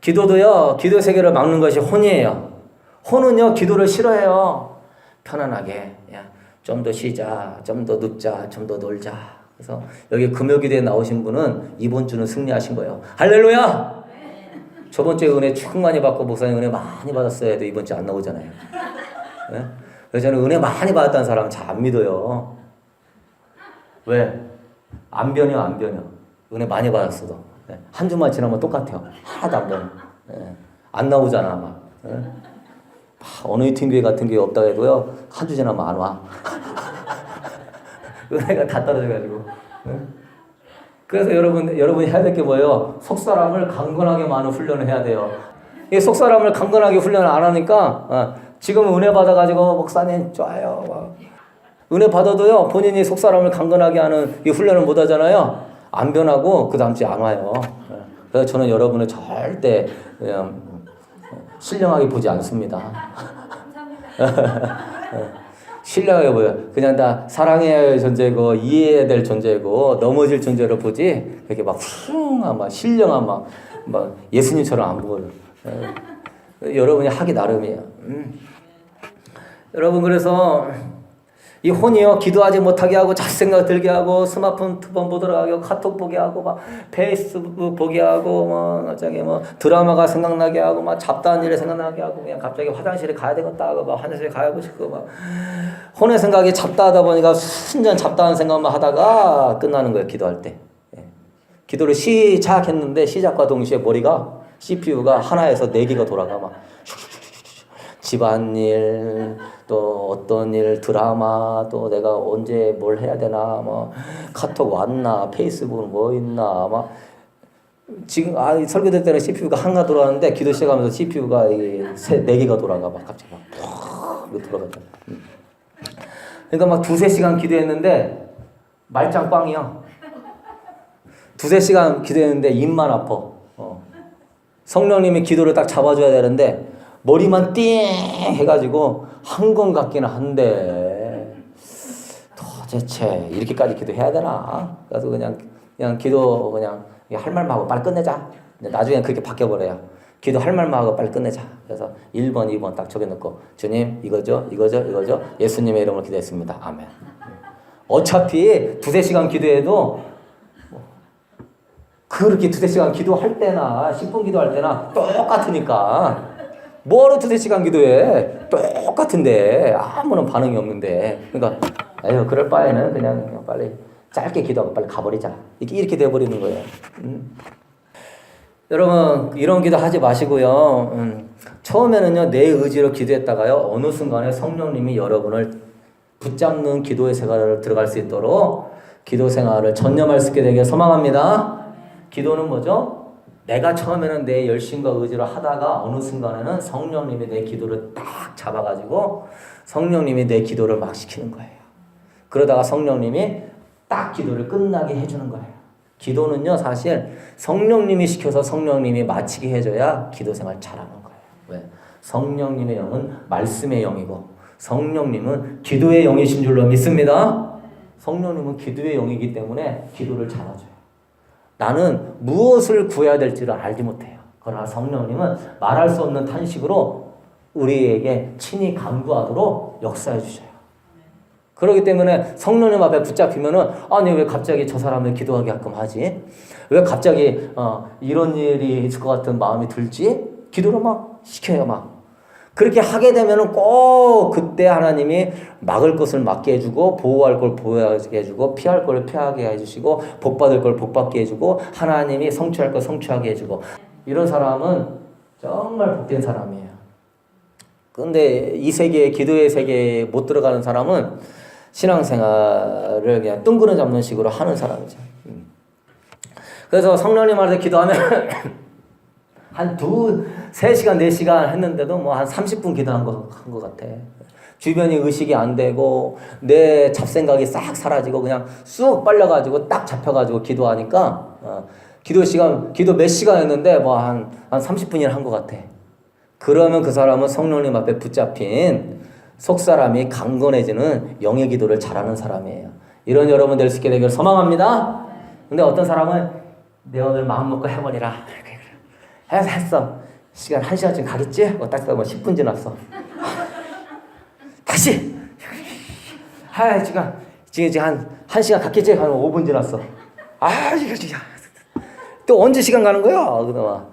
기도도요, 기도 세계를 막는 것이 혼이에요. 혼은요, 기도를 싫어해요. 편안하게, 좀 더 쉬자, 좀 더 눕자, 좀 더 놀자. 그래서 여기 금요기도에 나오신 분은 이번 주는 승리하신 거예요. 할렐루야! 저번 주에 은혜 충만히 받고 목사님 은혜 많이 받았어야 해도 이번 주 안 나오잖아요. 네? 그래서 저는 은혜 많이 받았다는 사람 잘 안 믿어요. 왜? 안 변해, 안 변해. 은혜 많이 받았어도. 한 주만 지나면 똑같아요. 하나도 안 변해. 안 나오잖아, 막. 어느이팅 교회 같은 게 없다 해도요, 한 주 지나면 안 와. 은혜가 다 떨어져가지고. 그래서 여러분이 해야 될 게 뭐예요? 속사람을 강건하게 많은 훈련을 해야 돼요. 이 속사람을 강건하게 훈련을 안 하니까, 지금 은혜 받아가지고, 목사님, 좋아요. 은혜 받아도요, 본인이 속사람을 강건하게 하는 이 훈련을 못 하잖아요. 안 변하고 그 다음 주에 안 와요. 그래서 저는 여러분을 절대 신령하게 보지 않습니다. 신령하게 보여. 그냥 다 사랑해야 할 존재고 이해해야 될 존재고 넘어질 존재로 보지 그렇게 막 훌륭한 막 신령한 막 예수님처럼 안 보여요. 여러분이 하기 나름이에요. 여러분 그래서 이 혼이요 기도하지 못하게 하고 잡생각 들게 하고 스마트폰 보도록 하고 카톡 보게 하고 막 페이스북 보게 하고 뭐 갑자기 뭐 드라마가 생각나게 하고 막 잡다한 일이 생각나게 하고 그냥 갑자기 화장실에 가야 되겠다 하고 막 화장실에 가고 싶고 막 혼의 생각이 잡다하다 보니까 순전 잡다한 생각만 하다가 끝나는 거예요. 기도할 때. 기도를 시작했는데 시작과 동시에 머리가 CPU가 하나에서 4개가 돌아가 막 집안일 또 어떤 일 드라마 또 내가 언제 뭘 해야 되나 뭐 카톡 왔나 페이스북 뭐 있나 막 지금 설교될 때는 CPU가 하나 돌아가는데 기도 시작하면서 CPU가 4개가 돌아가 막 갑자기 막 돌아가죠. 그러니까 막 2-3시간 기도했는데 말짱 꽝이야. 2-3시간 기도했는데 입만 아파. 성령님이 기도를 딱 잡아줘야 되는데 머리만 띵 해가지고 한 건 같기는 한데 도대체 이렇게까지 기도해야 되나? 그래서 그냥 기도 그냥 할 말만 하고 빨리 끝내자. 나중에 그렇게 바뀌어버려요. 기도 할 말만 하고 빨리 끝내자. 그래서 1번, 2번 딱 적어놓고 주님 이거죠. 예수님의 이름으로 기도했습니다. 아멘. 어차피 2-3시간 기도해도 그렇게 2-3시간 기도할 때나 10분 기도할 때나 똑같으니까 뭐하러 2-3시간 기도해? 똑같은데 아무런 반응이 없는데 그러니까 에휴 그럴 바에는 그냥 빨리 짧게 기도하고 빨리 가버리자 이렇게 돼버리는 거예요. 여러분 이런 기도 하지 마시고요. 처음에는요 내 의지로 기도했다가요 어느 순간에 성령님이 여러분을 붙잡는 기도의 생활을 들어갈 수 있도록 기도 생활을 전념할 수 있게 되길 소망합니다. 기도는 뭐죠? 내가 처음에는 내 열심과 의지로 하다가 어느 순간에는 성령님이 내 기도를 딱 잡아가지고 성령님이 내 기도를 막 시키는 거예요. 그러다가 성령님이 딱 기도를 끝나게 해주는 거예요. 기도는요 사실 성령님이 시켜서 성령님이 마치게 해줘야 기도 생활 잘하는 거예요. 왜? 성령님의 영은 말씀의 영이고 성령님은 기도의 영이신 줄로 믿습니다. 성령님은 기도의 영이기 때문에 기도를 잘해줘요. 나는 무엇을 구해야 될지를 알지 못해요. 그러나 성령님은 말할 수 없는 탄식으로 우리에게 친히 간구하도록 역사해 주셔요. 그렇기 때문에 성령님 앞에 붙잡히면은 아니 왜 갑자기 저 사람을 기도하게 가끔 하지? 왜 갑자기 이런 일이 있을 것 같은 마음이 들지? 기도를 막 시켜요 막. 그렇게 하게 되면은 꼭 그때 하나님이 막을 것을 막게 해주고 보호할 걸 보호하게 해주고 피할 걸 피하게 해주시고 복받을 걸 복받게 해주고 하나님이 성취할 걸 성취하게 해주고 이런 사람은 정말 복된 사람이에요. 근데 이 세계 기도의 세계에 못 들어가는 사람은 신앙생활을 그냥 뜬구름 잡는 식으로 하는 사람이죠. 그래서 성령님한테 기도하면 한 3시간, 4시간 했는데도 뭐 한 30분 기도한 것 같아. 주변이 의식이 안 되고, 내 잡생각이 싹 사라지고, 그냥 쑥 빨려가지고, 딱 잡혀가지고 기도하니까, 기도 몇 시간 했는데, 뭐 한 30분이나 한 것 같아. 그러면 그 사람은 성령님 앞에 붙잡힌 속사람이 강건해지는 영의 기도를 잘하는 사람이에요. 이런 여러분 될 수 있게 되기를 소망합니다. 근데 어떤 사람은, 내가 오늘 마음 먹고 해버리라. 했어. 시간 1시간쯤 가겠지? 딱 뭐 10분 지났어. 다시! 지금 한 1시간 갔겠지? 한 5분 지났어. 이거 진짜. 또 언제 시간 가는 거야? 그동안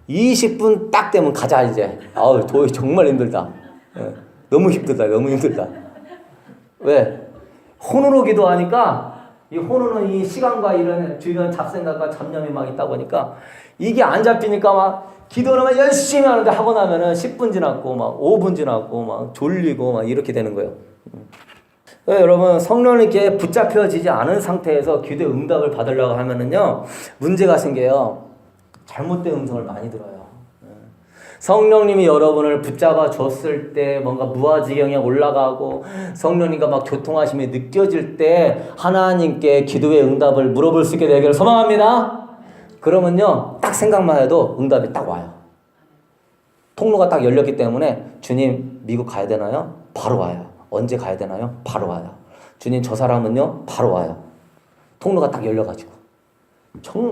20분 딱 되면 가자, 이제. 도저히 정말 힘들다. 너무 힘들다. 왜? 혼으로 기도하니까 이 혼으로는 이 시간과 이런 주변 잡생각과 잡념이 막 있다 보니까 이게 안 잡히니까 막 기도를 막 열심히 하는데 하고 나면은 10분 지났고 막 5분 지났고 막 졸리고 막 이렇게 되는 거예요. 여러분 성령님께 붙잡혀지지 않은 상태에서 기도의 응답을 받으려고 하면은요 문제가 생겨요. 잘못된 음성을 많이 들어요. 성령님이 여러분을 붙잡아 줬을 때 뭔가 무아지경에 올라가고 성령님과 막 교통하심이 느껴질 때 하나님께 기도의 응답을 물어볼 수 있게 되기를 소망합니다. 그러면요 딱 생각만 해도 응답이 딱 와요. 통로가 딱 열렸기 때문에 주님 미국 가야 되나요? 바로 와요. 언제 가야 되나요? 바로 와요. 주님 저 사람은요? 바로 와요. 통로가 딱 열려가지고.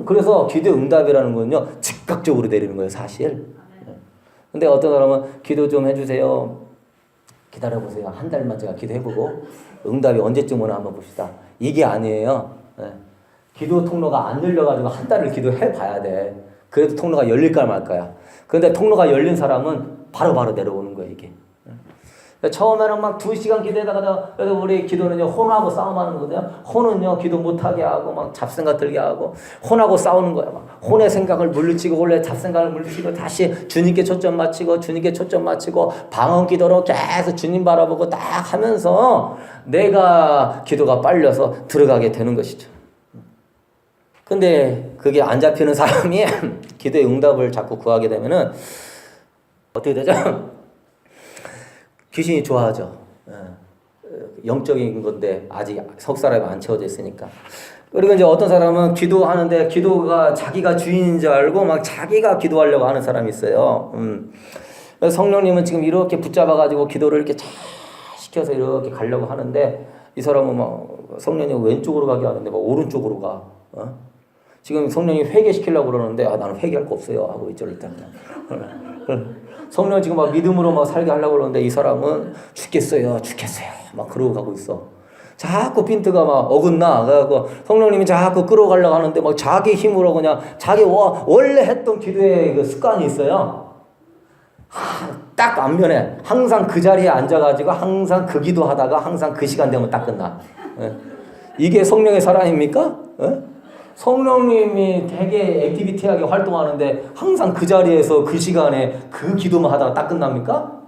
그래서 기도의 응답이라는 건요 즉각적으로 내리는 거예요 사실. 근데 어떤 사람은 기도 좀 해주세요. 기다려보세요. 한 달만 제가 기도해보고 응답이 언제쯤 오나 한번 봅시다. 이게 아니에요. 기도 통로가 안 열려가지고 한 달을 기도해봐야 돼. 그래도 통로가 열릴까 말까야. 그런데 통로가 열린 사람은 바로바로 내려오는 거예요 이게. 처음에는 막 2시간 기도하다가 그래서 우리 기도는요 혼하고 싸움하는 거거든요. 혼은요 기도 못하게 하고 막 잡생각 들게 하고 혼하고 싸우는 거야. 막 혼의 생각을 물리치고 원래 잡생각을 물리치고 다시 주님께 초점 맞추고 방언 기도로 계속 주님 바라보고 딱 하면서 내가 기도가 빨려서 들어가게 되는 것이죠. 근데 그게 안 잡히는 사람이 기도의 응답을 자꾸 구하게 되면은 어떻게 되죠? 귀신이 좋아하죠. 예. 영적인 건데 아직 석 사람이 안 채워져 있으니까. 그리고 이제 어떤 사람은 기도하는데 기도가 자기가 주인인 줄 알고 막 자기가 기도하려고 하는 사람이 있어요. 성령님은 지금 이렇게 붙잡아가지고 기도를 이렇게 잘 시켜서 이렇게 가려고 하는데 이 사람은 막 성령님 왼쪽으로 가게 하는데 막 오른쪽으로 가. 지금 성령이 회개시키려고 그러는데 나는 회개할 거 없어요 하고 있죠 일단. 성령 지금 막 믿음으로 막 살게 하려고 그러는데 이 사람은 죽겠어요 막 그러고 가고 있어. 자꾸 핀트가 막 어긋나. 그래갖고 성령님이 자꾸 끌어가려고 하는데 막 자기 힘으로 그냥 자기 원래 했던 기도의 그 습관이 있어요. 딱 안면에 항상 그 자리에 앉아가지고 항상 그 기도하다가 항상 그 시간 되면 딱 끝나. 이게 성령의 사람입니까? 성령님이 되게 액티비티하게 활동하는데 항상 그 자리에서 그 시간에 그 기도만 하다가 딱 끝납니까?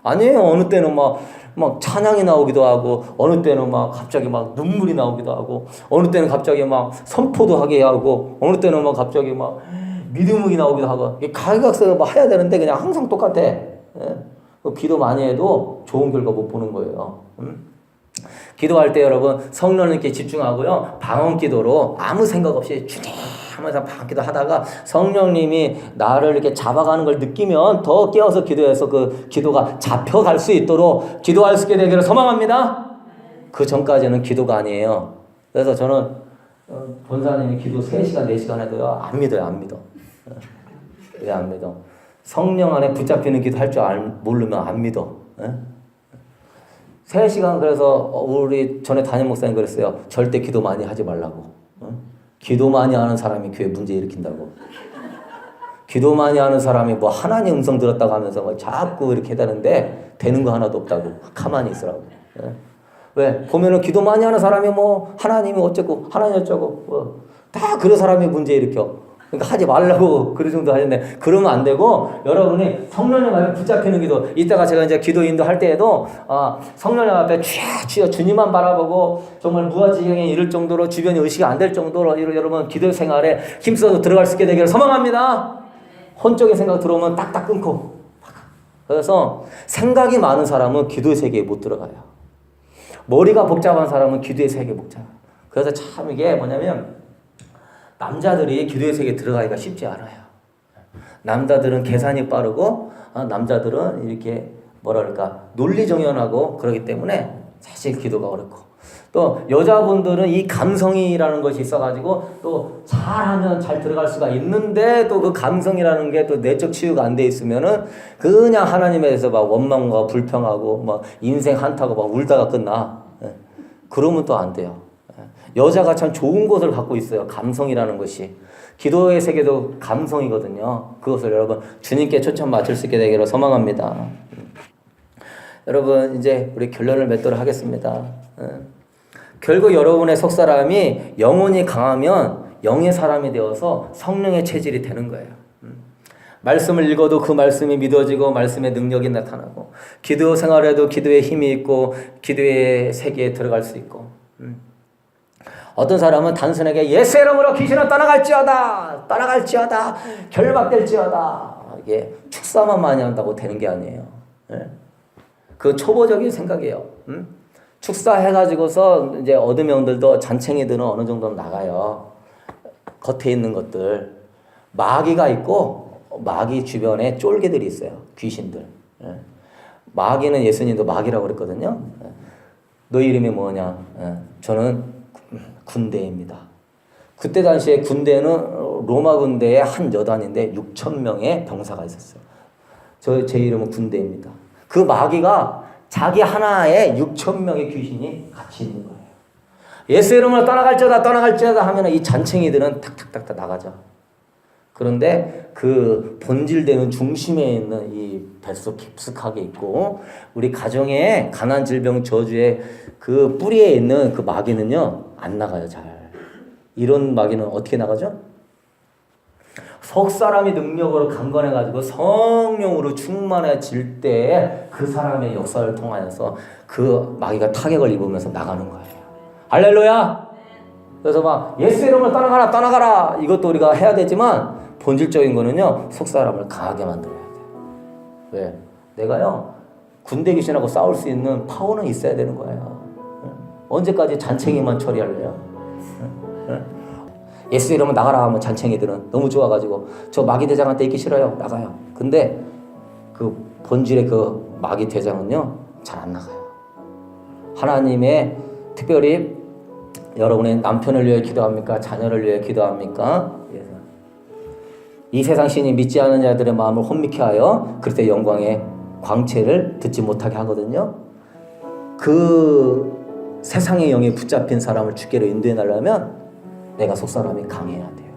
아니에요. 어느 때는 막 찬양이 나오기도 하고, 어느 때는 막 갑자기 막 눈물이 나오기도 하고, 어느 때는 갑자기 막 선포도 하게 하고, 어느 때는 막 갑자기 막 믿음이 나오기도 하고, 가격서 막 해야 되는데 그냥 항상 똑같아. 기도 많이 해도 좋은 결과 못 보는 거예요. 기도할 때 여러분 성령님께 집중하고요. 방언 기도로 아무 생각 없이 주님 하면서 방언 기도 하다가 성령님이 나를 이렇게 잡아가는 걸 느끼면 더 깨어서 기도해서 그 기도가 잡혀갈 수 있도록 기도할 수 있게 되기를 소망합니다. 그 전까지는 기도가 아니에요. 그래서 저는 본사님이 기도 3시간 4시간 해도요 안 믿어요. 안 믿어. 왜 안 믿어? 성령 안에 붙잡히는 기도 할 줄 모르면 안 믿어. 3시간 그래서 우리 전에 담임 목사님 그랬어요. 절대 기도 많이 하지 말라고. 기도 많이 하는 사람이 교회 문제 일으킨다고. 기도 많이 하는 사람이 뭐 하나님 음성 들었다고 하면서 뭐 자꾸 이렇게 해다는데 되는 거 하나도 없다고. 가만히 있으라고. 왜? 보면은 기도 많이 하는 사람이 뭐 하나님이 어쩌고 하나님 어쩌고 다 그런 사람이 문제 일으켜. 그러니까 하지 말라고 그 정도 하는데 그러면 안 되고 여러분이 성령님 앞에 붙잡히는 기도. 이따가 제가 이제 기도 인도할 때에도 성령님 앞에 주여 주님만 바라보고 정말 무아지경에 이를 정도로 주변이 의식이 안 될 정도로 여러분 기도 생활에 힘써서 들어갈 수 있게 되기를 소망합니다. 혼적인 생각 들어오면 딱딱 끊고. 그래서 생각이 많은 사람은 기도의 세계에 못 들어가요. 머리가 복잡한 사람은 기도의 세계에 못 들어가요. 그래서 참 이게 뭐냐면 남자들이 기도의 세계에 들어가기가 쉽지 않아요. 남자들은 계산이 빠르고 남자들은 이렇게 뭐랄까 논리정연하고 그러기 때문에 사실 기도가 어렵고 또 여자분들은 이 감성이라는 것이 있어가지고 또 잘하면 잘 들어갈 수가 있는데 또 그 감성이라는 게 또 내적 치유가 안 돼 있으면은 그냥 하나님에 대해서 막 원망과 불평하고 막 인생 한타고 막 울다가 끝나. 그러면 또 안 돼요. 여자가 참 좋은 것을 갖고 있어요. 감성이라는 것이. 기도의 세계도 감성이거든요. 그것을 여러분 주님께 초점 맞출 수 있게 되기를 소망합니다. 여러분 이제 우리 결론을 맺도록 하겠습니다. 결국 여러분의 속사람이 영혼이 강하면 영의 사람이 되어서 성령의 체질이 되는 거예요. 말씀을 읽어도 그 말씀이 믿어지고 말씀의 능력이 나타나고 기도 생활에도 기도의 힘이 있고 기도의 세계에 들어갈 수 있고 어떤 사람은 단순하게 예수 이름으로 귀신은 떠나갈지어다 결박될지어다 이게 축사만 많이 한다고 되는 게 아니에요. 그 초보적인 생각이에요. 축사해가지고서 이제 얻은 명들도 잔챙이들은 어느 정도 나가요. 겉에 있는 것들 마귀가 있고 마귀 주변에 쫄개들이 있어요. 귀신들. 마귀는 예수님도 마귀라고 그랬거든요. 너 이름이 뭐냐? 저는 군대입니다. 그때 당시에 군대는 로마 군대의 한 여단인데 6,000명의 병사가 있었어요. 제 이름은 군대입니다. 그 마귀가 자기 하나에 6,000명의 귀신이 같이 있는 거예요. 예수 이름으로 떠나갈지어다 하면 이 잔챙이들은 탁탁탁탁 나가죠. 그런데 그 본질되는 중심에 있는 이 뱃속 깊숙하게 있고 우리 가정의 가난 질병 저주의 그 뿌리에 있는 그 마귀는요 안 나가요. 잘. 이런 마귀는 어떻게 나가죠? 석 사람이 능력으로 강건해가지고 성령으로 충만해질 때 그 사람의 역사를 통하여서 그 마귀가 타격을 입으면서 나가는 거예요. 할렐루야. 그래서 막 예수 이름을 떠나가라 이것도 우리가 해야 되지만 본질적인 거는요 속 사람을 강하게 만들어야 돼요. 왜? 내가요 군대 귀신하고 싸울 수 있는 파워는 있어야 되는 거예요. 언제까지 잔챙이만 처리할래요? 예수 이러면 나가라 하면 잔챙이들은 너무 좋아가지고 저 마귀 대장한테 있기 싫어요. 나가요. 근데 그 본질의 그 마귀 대장은요 잘 안 나가요. 하나님의 특별히 여러분의 남편을 위해 기도합니까? 자녀를 위해 기도합니까? 이 세상 신이 믿지 않은 자들의 마음을 혼미케 하여 그리스도의 영광의 광채를 듣지 못하게 하거든요. 그 세상의 영에 붙잡힌 사람을 주께로 인도해 나려면 내가 속사람이 강해야 돼요.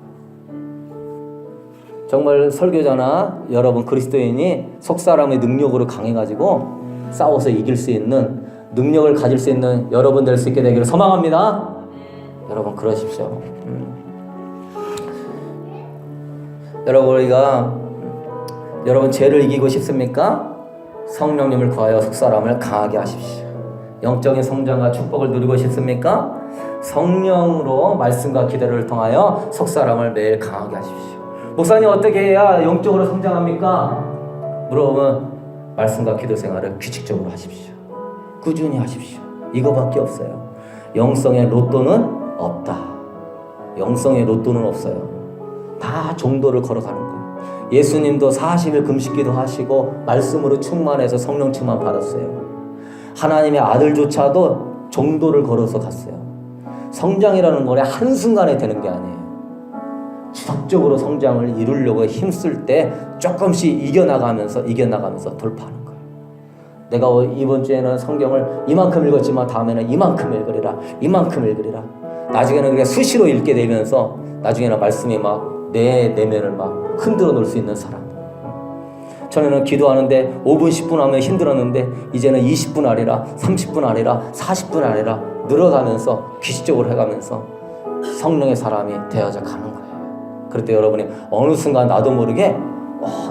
정말 설교자나 여러분 그리스도인이 속사람의 능력으로 강해가지고 싸워서 이길 수 있는 능력을 가질 수 있는 여러분 될 수 있게 되기를 소망합니다. 여러분 그러십시오. 여러분 죄를 이기고 싶습니까? 성령님을 구하여 속사람을 강하게 하십시오. 영적인 성장과 축복을 누리고 싶습니까? 성령으로 말씀과 기도를 통하여 속사람을 매일 강하게 하십시오. 목사님 어떻게 해야 영적으로 성장합니까? 물어보면 말씀과 기도 생활을 규칙적으로 하십시오. 꾸준히 하십시오. 이거밖에 없어요. 영성의 로또는 없다. 영성의 로또는 없어요. 다 정도를 걸어가는 거예요. 예수님도 40일 금식기도 하시고 말씀으로 충만해서 성령 충만 받았어요. 하나님의 아들조차도 정도를 걸어서 갔어요. 성장이라는 거는 한순간에 되는 게 아니에요. 지속적으로 성장을 이루려고 힘쓸 때 조금씩 이겨나가면서 돌파하는 거예요. 내가 이번 주에는 성경을 이만큼 읽었지만 다음에는 이만큼 읽으리라. 나중에는 그게 수시로 읽게 되면서 나중에는 말씀이 막 내 내면을 막 흔들어 놓을 수 있는 사람. 전에는 기도하는데 5분 10분 하면 힘들었는데 이제는 20분 아니라 30분 아니라 40분 아니라 늘어가면서 규칙적으로 해가면서 성령의 사람이 되어져 가는 거예요. 그럴 때 여러분이 어느 순간 나도 모르게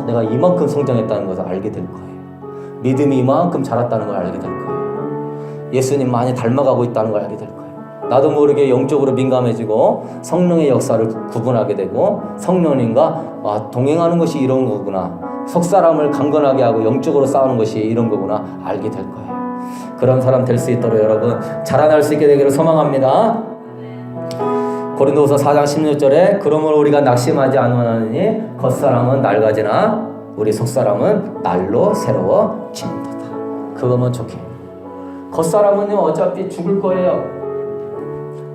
내가 이만큼 성장했다는 것을 알게 될 거예요. 믿음이 이만큼 자랐다는 걸 알게 될 거예요. 예수님 많이 닮아가고 있다는 걸 알게 될 거예요. 나도 모르게 영적으로 민감해지고 성령의 역사를 구분하게 되고 성령님과 동행하는 것이 이런 거구나. 속사람을 강건하게 하고 영적으로 싸우는 것이 이런 거구나 알게 될 거예요. 그런 사람 될 수 있도록 여러분 자라날 수 있게 되기를 소망합니다. 고린도후서 4장 16절에 그러므로 우리가 낙심하지 않으니 겉사람은 낡아지나 우리 속사람은 날로 새로워진도다. 그거면 좋게. 겉사람은요 어차피 죽을 거예요.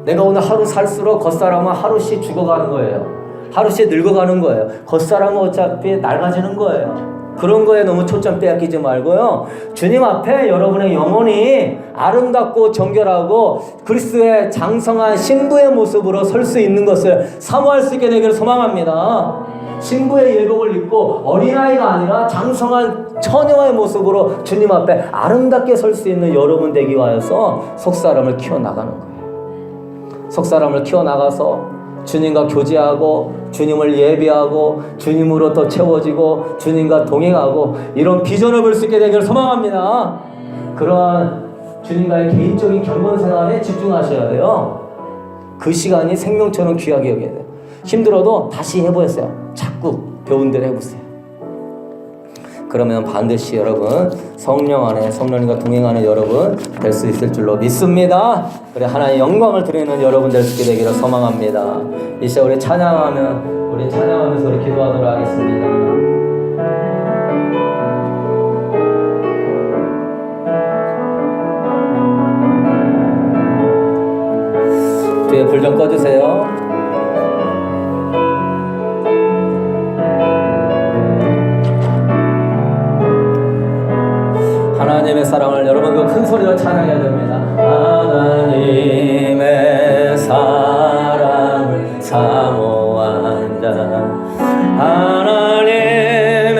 내가 오늘 하루 살수록 겉사람은 하루씩 죽어가는 거예요. 하루씩 늙어가는 거예요. 겉사람은 어차피 낡아지는 거예요. 그런 거에 너무 초점 빼앗기지 말고요. 주님 앞에 여러분의 영혼이 아름답고 정결하고 그리스도의 장성한 신부의 모습으로 설 수 있는 것을 사모할 수 있게 되기를 소망합니다. 신부의 예복을 입고 어린아이가 아니라 장성한 처녀의 모습으로 주님 앞에 아름답게 설 수 있는 여러분 되기 위하여서 속사람을 키워나가는 거예요. 속사람을 키워나가서 주님과 교제하고 주님을 예배하고 주님으로 더 채워지고 주님과 동행하고 이런 비전을 볼 수 있게 되기를 소망합니다. 그러한 주님과의 개인적인 결혼 생활에 집중하셔야 돼요. 그 시간이 생명처럼 귀하게 여겨야 돼요. 힘들어도 다시 해보세요. 자꾸 배운 대로 해보세요. 그러면 반드시 여러분 성령 안에 성령님과 동행하는 여러분 될 수 있을 줄로 믿습니다. 그래 하나님의 영광을 드리는 여러분 될 수 있게 되기를 소망합니다. 이 시간 우리 찬양하면서 우리 기도하도록 하겠습니다. 뒤에 불 좀 꺼주세요. 하나님의 사랑을 여러분 그 큰 소리로 찬양해야 됩니다. 하나님의 사랑을 사모한 자 하나님의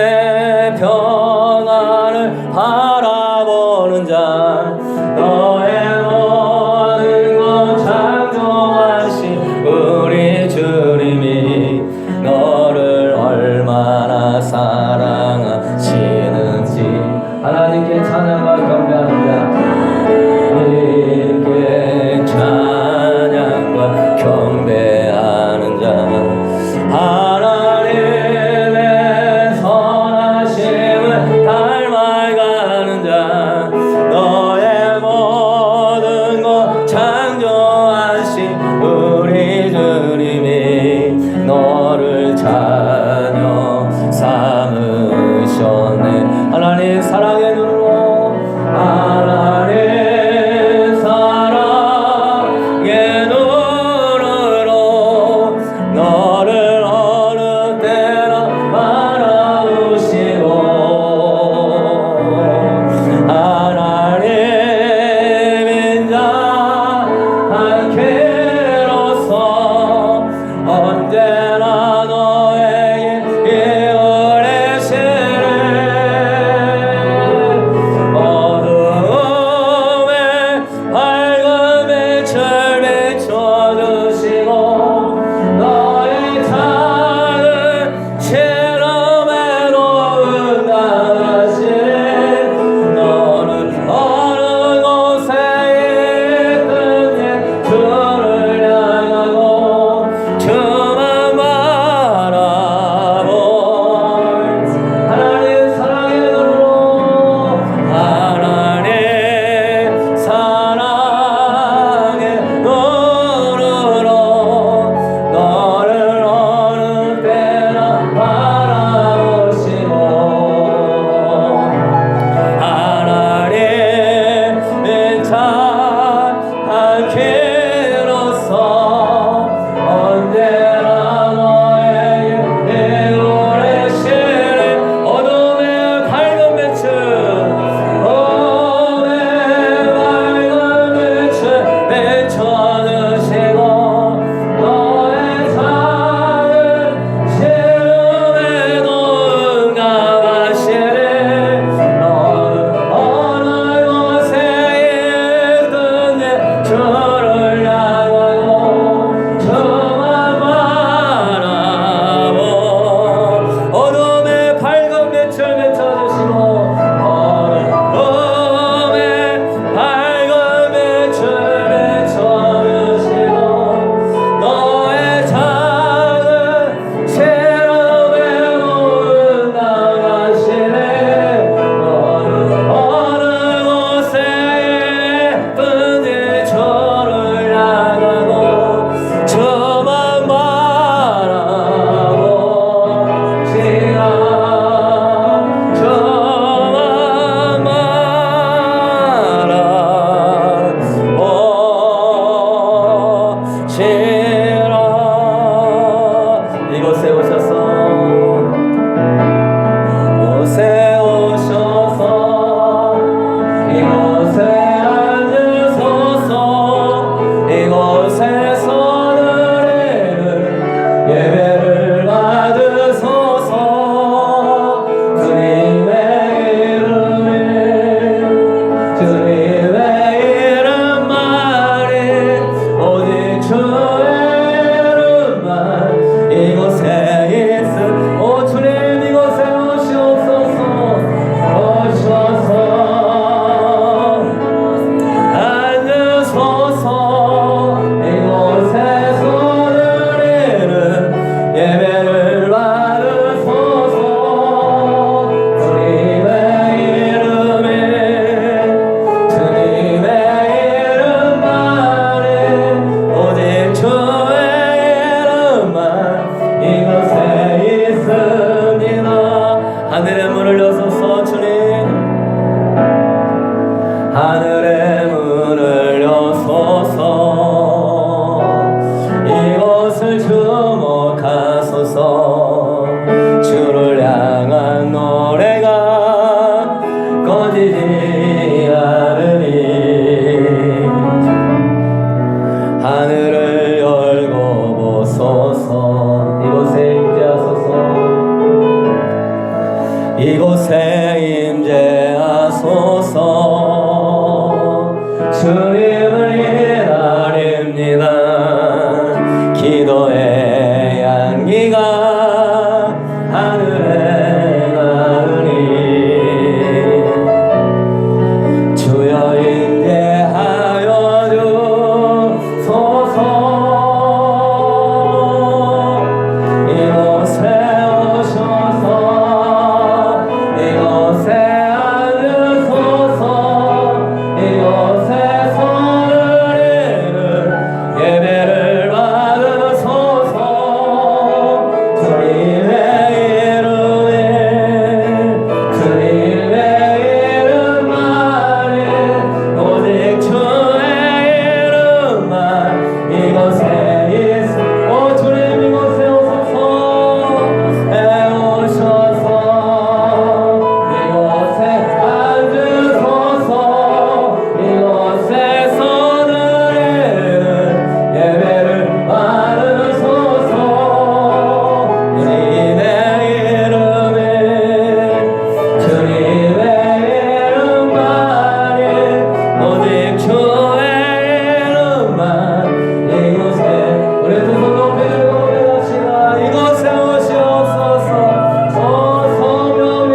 평안을 바라보는 자 너의 모든 것 창조하신 우리 주님이 너를 얼마나 사랑하시는지 하나님께 찬양과 경배하는 자 하나님께 찬양과 경배하는 자 하나님의 선하심을 닮아가는 자 주의 이름만 이곳에 있음 오 주님 이곳에 오시옵소서 오셔서 앉으소서 이곳에 손을 이는 예배를 받으소서 주님의 이름에 주님의 이름만에 오직 주의 이름만 이곳에 있습니다. 하늘의 문을 여소서 주님 하늘의 문을 여소서 이곳을 주목하소서 주를 향한 노래가 꺼지지 않으니 하늘을 열고 보소서 이곳에 임재하소서 이곳에 임재하소서 주님을 기다립니다 기도의 향기가 하늘에 나으니 주여 임재하여 주소서 이곳에 오셔서 이곳에 앉으소서 이곳에 손을 이는 예배를 받으소서 주님의 이름에 주님의 이름만에 오직 주의 이름만 이곳에 있음 오 주님 이곳에 오소서 오셔서 이곳에 앉으소서 이곳에 손을 이는 예배를 받으소서 주님의 이름에 주님의 이름만에 오직 주의 이름만 이곳에 우리 두 손 높이 들고 고백합시다 이곳에 오시옵소서 성령님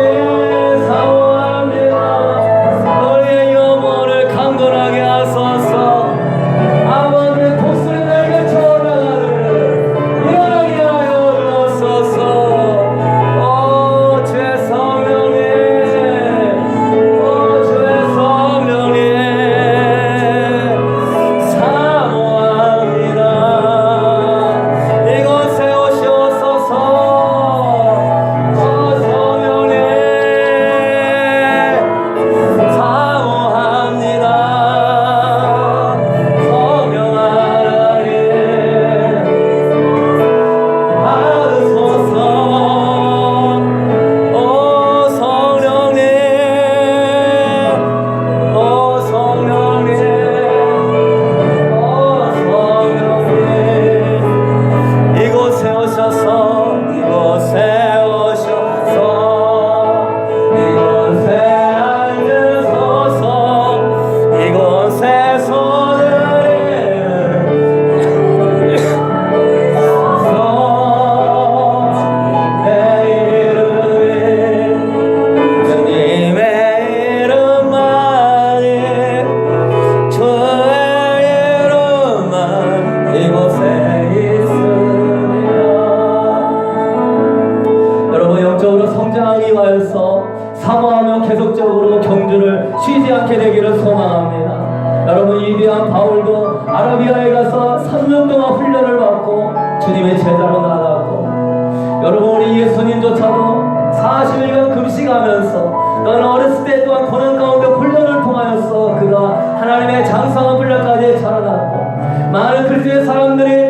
사모합니다 우리의 영혼을 강건하게 하소서 아버지의 독수리 날개 쳐나가는 일어나게 하여 주옵소서 오 주의 성령님 오 주의 성령님 사모합니다 이곳에 오시옵소서 오 성령님 사모합니다 성령 하나님 받으소서 오 성령님 오 성령님 오 성령님 이곳에 오셔서 이곳에 오셔서 이곳에 앉으소서 이곳에 손을 이소서 내 이름에 주님의 이름만이 주의 이름만 이곳에 있습니다. 여러분 영적으로 성장하기 위하여서 사모하며 계속적으로 경주를 쉬지 않게 되기를 소망합니다. 여러분 위대한 바울도 아라비아에 가서 3년 동안 훈련을 받고 주님의 제자로 나아갔고 여러분 우리 예수님조차도 40일간 금식하면서 또는 어렸을 때 또한 고난 가운데 훈련을 통하여서 그가 하나님의 장성한 분량까지 자라났고 많은 그리스도의 사람들이